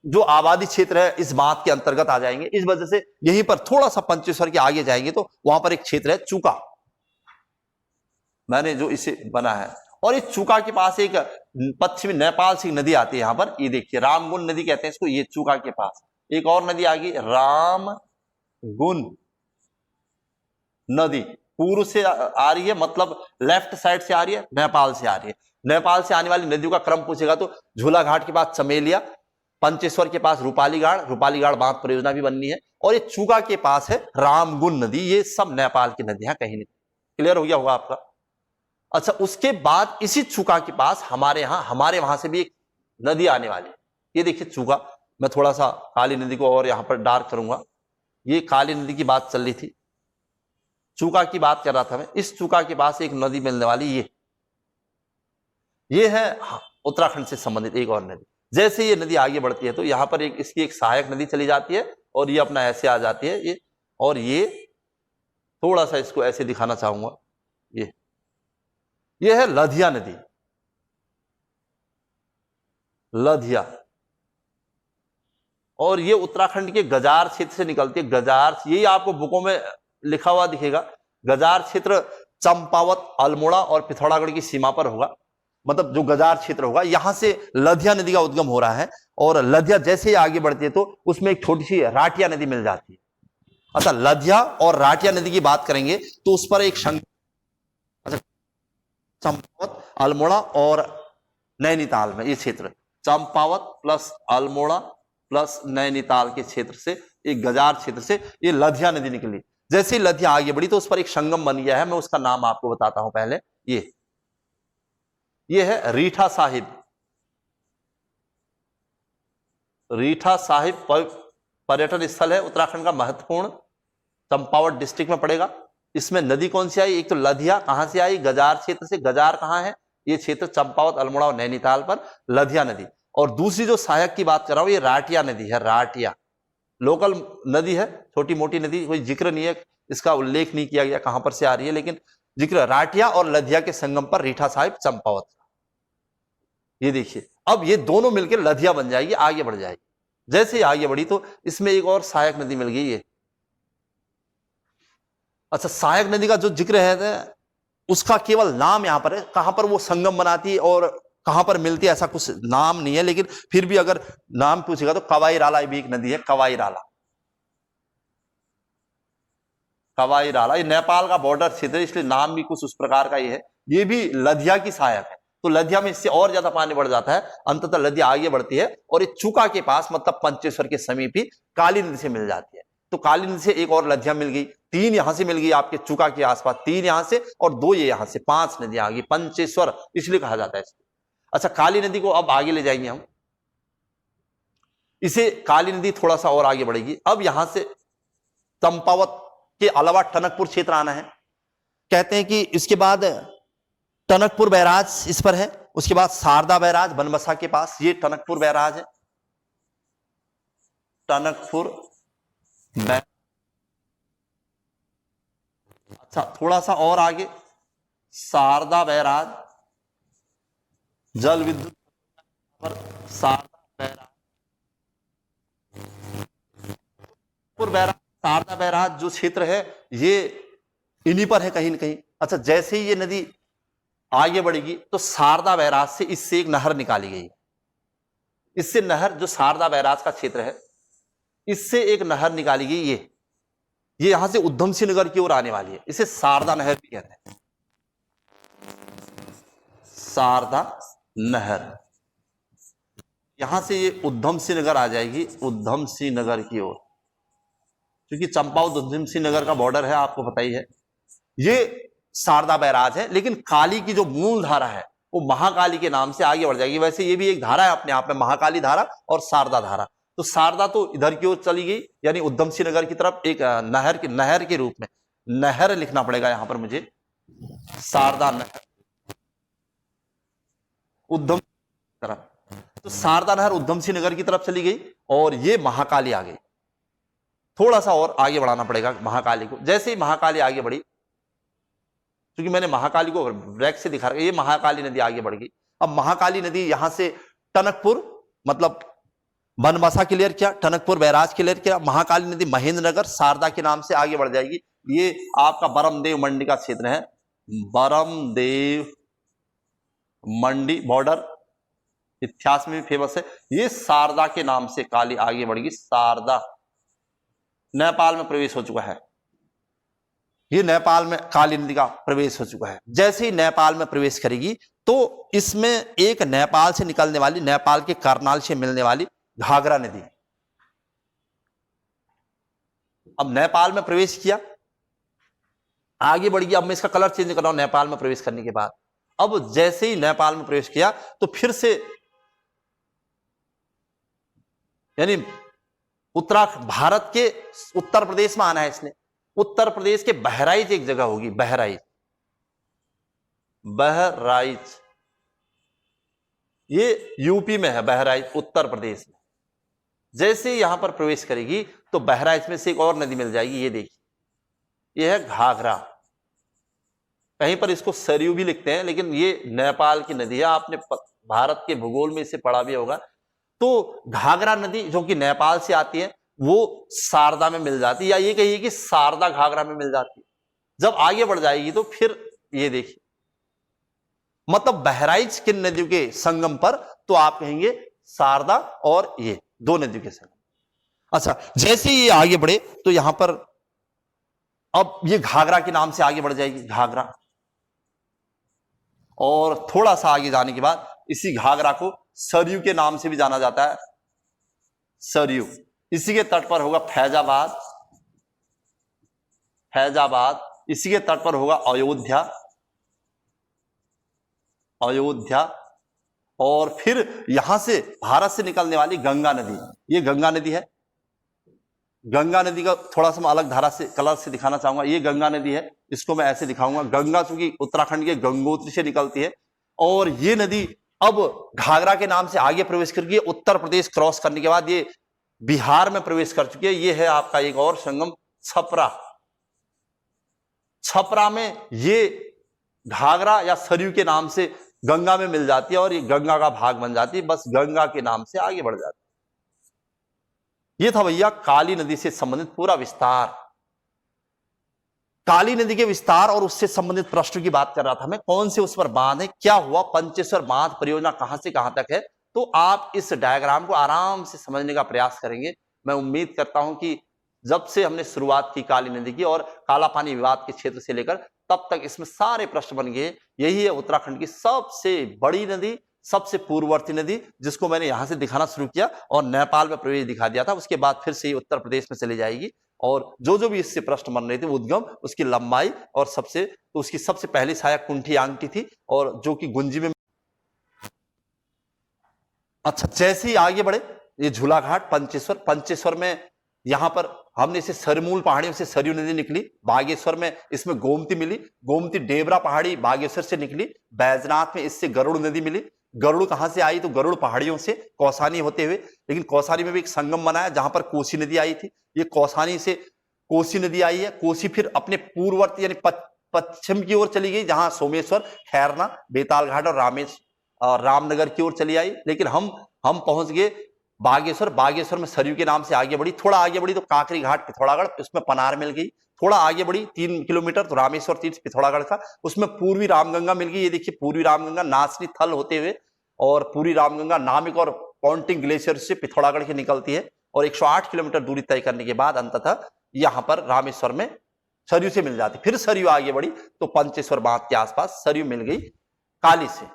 जो आबादी क्षेत्र है इस बात के अंतर्गत आ जाएंगे। इस वजह से यहीं पर थोड़ा सा पंचेश्वर के आगे जाएंगे तो वहां पर एक क्षेत्र है चूका, मैंने जो इसे बना है, और इस चूका के पास एक पश्चिमी नेपाल से नदी आती है यहां पर, ये देखिए रामगुन नदी कहते हैं इसको। ये चूका के पास एक और नदी आ गई, रामगुन नदी पूर्व से आ रही है, मतलब लेफ्ट साइड से आ रही है, नेपाल से आ रही है। नेपाल से आने वाली नदियों का क्रम पूछेगा तो झूला घाट के पास चमेलिया, पंचेश्वर के पास रूपाली गाड़ बांध परियोजना भी बननी है, और ये चूका के पास है रामगुन नदी। ये सब नेपाल की नदियां कहीं नहीं। क्लियर हो गया होगा आपका? अच्छा, उसके बाद इसी चूका के पास हमारे वहां से भी एक नदी आने वाली है। ये देखिए चूका, मैं थोड़ा सा काली नदी को और यहां पर डार्क करूंगा। ये काली नदी की बात चल रही थी, चूका की बात कर रहा था मैं। इस चूका के पास एक नदी मिलने वाली, ये है उत्तराखंड से संबंधित एक और नदी। जैसे ये नदी आगे बढ़ती है तो यहां पर इसकी एक सहायक नदी चली जाती है और ये अपना ऐसे आ जाती है ये, और ये थोड़ा सा इसको ऐसे दिखाना चाहूंगा, ये है लधिया नदी। लधिया, और ये उत्तराखंड के गजार क्षेत्र से निकलती है। गजार, यही आपको बुकों में लिखा हुआ दिखेगा। गजार क्षेत्र चंपावत, अल्मोड़ा और पिथौरागढ़ की सीमा पर होगा, मतलब जो गजार क्षेत्र होगा, यहां से लधिया नदी का उद्गम हो रहा है। और लधिया जैसे ही आगे बढ़ती है तो उसमें एक छोटी सी राटिया नदी मिल जाती है। अच्छा, लधिया और राटिया नदी की बात करेंगे तो उस पर एक चंपावत, अल्मोड़ा और नैनीताल में, ये क्षेत्र चंपावत प्लस अल्मोड़ा प्लस नैनीताल के क्षेत्र से, एक गजार क्षेत्र से ये लधिया नदी निकली। जैसे ही लधिया आगे बढ़ी तो उस पर एक संगम बन गया है, मैं उसका नाम आपको बताता हूं पहले। ये है रीठा साहिब। रीठा साहिब पर्यटन स्थल है उत्तराखंड का महत्वपूर्ण, चंपावत डिस्ट्रिक्ट में पड़ेगा। इसमें नदी कौन सी आई? एक तो लधिया, कहां से आई? गजार क्षेत्र से। गजार कहां है? ये क्षेत्र चंपावत, अल्मोड़ा और नैनीताल पर लधिया नदी। और दूसरी जो सहायक की बात कर रहा हूं ये राटिया नदी है। राटिया लोकल नदी है, छोटी मोटी नदी, कोई जिक्र नहीं है, इसका उल्लेख नहीं किया गया कहां पर से आ रही है, लेकिन जिक्र राटिया और लधिया के संगम पर रीठा साहिब चंपावत। ये देखिए, अब ये दोनों मिलकर लधिया बन जाएगी, आगे बढ़ जाएगी। जैसे ही आगे बढ़ी तो इसमें एक और सहायक नदी मिल गई, ये। अच्छा, सहायक नदी का जो जिक्र है उसका केवल नाम यहां पर है, कहां पर वो संगम बनाती है और कहां पर मिलती है ऐसा कुछ नाम नहीं है, लेकिन फिर भी अगर नाम पूछेगा तो कवाईराला भी एक नदी है। कवाईराला, कवाईराला ये नेपाल का बॉर्डर क्षेत्र है, इसलिए नाम भी कुछ उस प्रकार का ही है। ये भी लधिया की सहायक है, तो लधिया में इससे और ज्यादा पानी बढ़ जाता है, अंततः लधिया आगे बढ़ती है और ये चूका के पास, मतलब पंचेश्वर के समीप ही काली नदी से मिल जाती है। तो काली नदी से एक और लधिया मिल गई, 3 यहां से मिल गई आपके चूका के आसपास, 3 यहां से और 2 ये यहां से, 5 नदियां आ गई। पंचेश्वर इसलिए कहा जाता है इसको। अच्छा, काली नदी को अब आगे ले जाएंगे हम, इसे काली नदी थोड़ा सा और आगे बढ़ेगी। अब यहां से चंपावत के अलावा टनकपुर क्षेत्र आना है। कहते हैं कि इसके बाद टनकपुर बैराज इस पर है, उसके बाद शारदा बैराज बनबसा के पास, ये टनकपुर बैराज है। टनकपुर बैराज, अच्छा थोड़ा सा और आगे शारदा बैराज, जल विद्युत पर शारदा बैराज, शारदा बैराज जो क्षेत्र है ये इन्हीं पर है कहीं ना कहीं। अच्छा, जैसे ही ये नदी आगे बढ़ेगी तो शारदा बैराज से इससे एक नहर निकाली गई, इससे नहर, जो शारदा बैराज का क्षेत्र है इससे एक नहर निकाली गई, ये यहां से उधम सिंह नगर की ओर आने वाली है, इसे शारदा नहर भी कहते हैं, शारदा नहर। यहां से ये उधम सिंह नगर आ जाएगी, उधम सिंह नगर की ओर, क्योंकि चंपावत उधम सिंह नगर का बॉर्डर है, आपको पता ही है। ये शारदा बैराज है, लेकिन काली की जो मूल धारा है वो महाकाली के नाम से आगे बढ़ जाएगी। वैसे ये भी एक धारा है अपने आप में, महाकाली धारा और शारदा धारा। तो शारदा तो इधर की ओर चली गई, यानी उधम सिंह नगर की तरफ, एक नहर के रूप में, नहर लिखना पड़ेगा यहां पर मुझे, शारदा नहर, उधम तरफ। तो शारदा नहर उधम सिंह नगर की तरफ चली गई और ये महाकाली आ गई। थोड़ा सा और आगे बढ़ाना पड़ेगा महाकाली को। जैसे ही महाकाली आगे बढ़ी, क्योंकि मैंने महाकाली को ब्रैक से दिखा रहा, ये महाकाली नदी आगे बढ़ गई। अब महाकाली नदी यहां से टनकपुर, मतलब बनबसा क्लियर किया, टनकपुर बैराज क्लियर किया, महाकाली नदी महेंद्र नगर शारदा के नाम से आगे बढ़ जाएगी। ये आपका बरमदेव मंडी का क्षेत्र है, बरमदेव मंडी बॉर्डर, इतिहास में भी फेमस है। ये शारदा के नाम से काली आगे बढ़ेगी, शारदा नेपाल में प्रवेश हो चुका है। ये नेपाल में काली नदी का प्रवेश हो चुका है। जैसे ही नेपाल में प्रवेश करेगी तो इसमें एक नेपाल से निकलने वाली, नेपाल के करनाल से मिलने वाली घाघरा नदी, अब नेपाल में प्रवेश किया, आगे बढ़ गया। अब मैं इसका कलर चेंज कर रहा हूं नेपाल में प्रवेश करने के बाद। अब जैसे ही नेपाल में प्रवेश किया तो फिर से, यानी उत्तराखंड, भारत के उत्तर प्रदेश में आना है इसने। उत्तर प्रदेश के बहराइच एक जगह होगी, बहराइच, बहराइच, ये यूपी में है, बहराइच उत्तर प्रदेश में। जैसे यहां पर प्रवेश करेगी तो बहराइच में से एक और नदी मिल जाएगी, ये देखिए, ये है घाघरा। कहीं पर इसको सरयू भी लिखते हैं, लेकिन ये नेपाल की नदी है, आपने भारत के भूगोल में इसे पढ़ा भी होगा। तो घाघरा नदी जो कि नेपाल से आती है वो शारदा में मिल जाती है, या ये कहिए कि शारदा घाघरा में मिल जाती है। जब आगे बढ़ जाएगी तो फिर ये देखिए, मतलब बहराइच किन नदियों के संगम पर, तो आप कहेंगे शारदा और ये दो नदियों के संगम। अच्छा, जैसे ये आगे बढ़े तो यहां पर अब ये घाघरा के नाम से आगे बढ़ जाएगी, घाघरा। और थोड़ा सा आगे जाने के बाद इसी घाघरा को सरयू के नाम से भी जाना जाता है, सरयू। इसी के तट पर होगा फैजाबाद, फैजाबाद। इसी के तट पर होगा अयोध्या, अयोध्या। और फिर यहां से भारत से निकलने वाली गंगा नदी, ये गंगा नदी है। गंगा नदी का थोड़ा सा मैं अलग धारा से, कलर से दिखाना चाहूंगा। ये गंगा नदी है, इसको मैं ऐसे दिखाऊंगा। गंगा चूंकि उत्तराखंड के गंगोत्री से निकलती है, और ये नदी अब घाघरा के नाम से आगे प्रवेश करके उत्तर प्रदेश क्रॉस करने के बाद ये बिहार में प्रवेश कर चुकी है। ये है आपका एक और संगम, छपरा। छपरा में ये घाघरा या सरयू के नाम से गंगा में मिल जाती है और ये गंगा का भाग बन जाती है, बस गंगा के नाम से आगे बढ़ जाती है। ये था भैया काली नदी से संबंधित पूरा विस्तार। काली नदी के विस्तार और उससे संबंधित प्रश्नों की बात कर रहा था मैं। कौन से उस पर बांध है, क्या हुआ, पंचेश्वर बांध परियोजना कहां से कहां तक है, तो आप इस डायग्राम को आराम से समझने का प्रयास करेंगे। मैं उम्मीद करता हूं कि जब से हमने शुरुआत की काली नदी की और काला पानी विवाद के क्षेत्र से लेकर तब तक इसमें सारे प्रश्न बन गए। यही है उत्तराखंड की सबसे बड़ी नदी, सबसे पूर्ववर्ती नदी, जिसको मैंने यहां से दिखाना शुरू किया और नेपाल में प्रवेश दिखा दिया था। उसके बाद फिर से उत्तर प्रदेश में चली जाएगी और जो भी इससे प्रश्न बन रहे थे, उद्गम, उसकी लंबाई और तो उसकी सबसे पहली सहायक कुंठी आंकी थी, और जो कि गुंजी में। अच्छा, जैसे ही आगे बढ़े, ये झूलाघाट, पंचेश्वर, पंचेश्वर में यहां पर हमने इसे सरमूल पहाड़ियों से सरयू नदी निकली। बागेश्वर में इसमें गोमती मिली, गोमती डेबरा पहाड़ी बागेश्वर से निकली। बैजनाथ में इससे गरुड़ नदी मिली। गरुड़ कहां से आई, तो गरुड़ पहाड़ियों से कौसानी होते हुए, लेकिन कौसानी में भी एक संगम बनाया जहां पर कोसी नदी आई थी। ये कौसानी से कोसी नदी आई है। कोसी फिर अपने पूर्ववर्ती यानी पश्चिम की ओर चली गई, जहां सोमेश्वर, खैरना, बेताल घाट और रामनगर की ओर चली आई। लेकिन हम पहुंच गए बागेश्वर। बागेश्वर में सरयू के नाम से आगे बढ़ी। थोड़ा आगे बढ़ी तो काकरी घाट, पिथौरागढ़, उसमें पनार मिल गई। थोड़ा आगे बढ़ी 3 किलोमीटर तो रामेश्वर तीर्थ पिथौरागढ़ का, उसमें पूर्वी रामगंगा मिल गई। ये देखिए पूर्वी रामगंगा नासनी थल होते हुए, और पूर्वी रामगंगा नामिक और पॉन्टिंग ग्लेशियर से पिथौरागढ़ की निकलती है और 108 किलोमीटर दूरी तय करने के बाद अंततः यहां पर रामेश्वर में सरयू से मिल जाती। फिर सरयू आगे बढ़ी तो पंचेश्वर बांध के आसपास सरयू मिल गई काली से।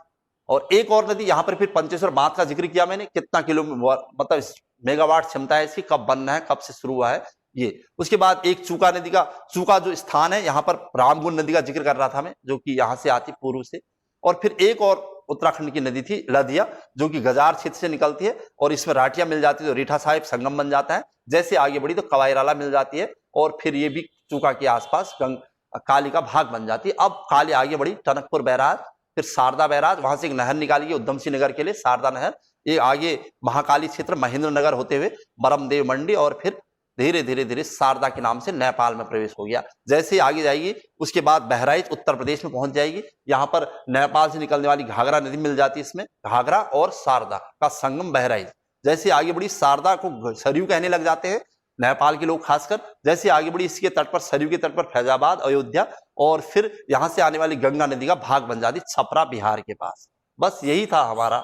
और एक और नदी यहां पर फिर पंचेश्वर बांध का जिक्र किया मैंने, कितना किलोमीटर मतलब मेगावाट क्षमता है इसकी, कब बनना है, कब से शुरू हुआ है ये। उसके बाद एक चूका नदी का, चूका जो स्थान है यहां पर रामगुंड नदी का जिक्र कर रहा था मैं, जो कि यहां से आती पूर्व से। और फिर एक और उत्तराखंड की नदी थी लदिया, जो कि गजार क्षेत्र से निकलती है और इसमें राटिया मिल जाती है तो रीठा साहिब संगम बन जाता है। जैसे आगे बढ़ी तो कवायराला मिल जाती है और फिर ये भी चूका के आसपास काली का भाग बन जाती है। अब काली आगे बढ़ी टनकपुर बैराज, फिर शारदा बैराज, वहां से एक नहर निकाली गई उधम सिंह नगर के लिए, शारदा नहर। ये आगे महाकाली क्षेत्र महेंद्र नगर होते हुए बरमदेव मंडी और फिर धीरे धीरे धीरे शारदा के नाम से नेपाल में प्रवेश हो गया। जैसे आगे जाएगी उसके बाद बहराइच उत्तर प्रदेश में पहुंच जाएगी। यहाँ पर नेपाल से निकलने वाली घाघरा नदी मिल जाती है, इसमें घाघरा और शारदा का संगम बहराइच। जैसे आगे बढ़ी शारदा को सरयू कहने लग जाते हैं नेपाल के लोग खासकर। जैसे आगे बढ़ी इसके तट पर, सरयू के तट पर फैजाबाद, अयोध्या और फिर यहां से आने वाली गंगा नदी का भाग बन जाती छपरा बिहार के पास। बस यही था हमारा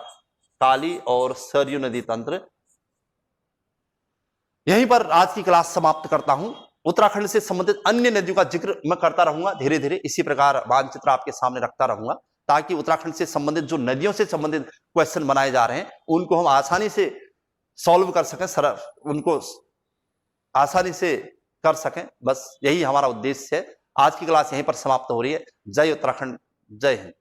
काली और सरयू नदी तंत्र। यहीं पर आज की क्लास समाप्त करता हूं। उत्तराखंड से संबंधित अन्य नदियों का जिक्र मैं करता रहूंगा धीरे धीरे, इसी प्रकार मानचित्र आपके सामने रखता रहूंगा ताकि उत्तराखंड से संबंधित जो नदियों से संबंधित क्वेश्चन बनाए जा रहे हैं उनको हम आसानी से सॉल्व कर सकें, सरल उनको आसानी से कर सकें। बस यही हमारा उद्देश्य है। आज की क्लास यहीं पर समाप्त हो रही है। जय उत्तराखंड, जय हिंद।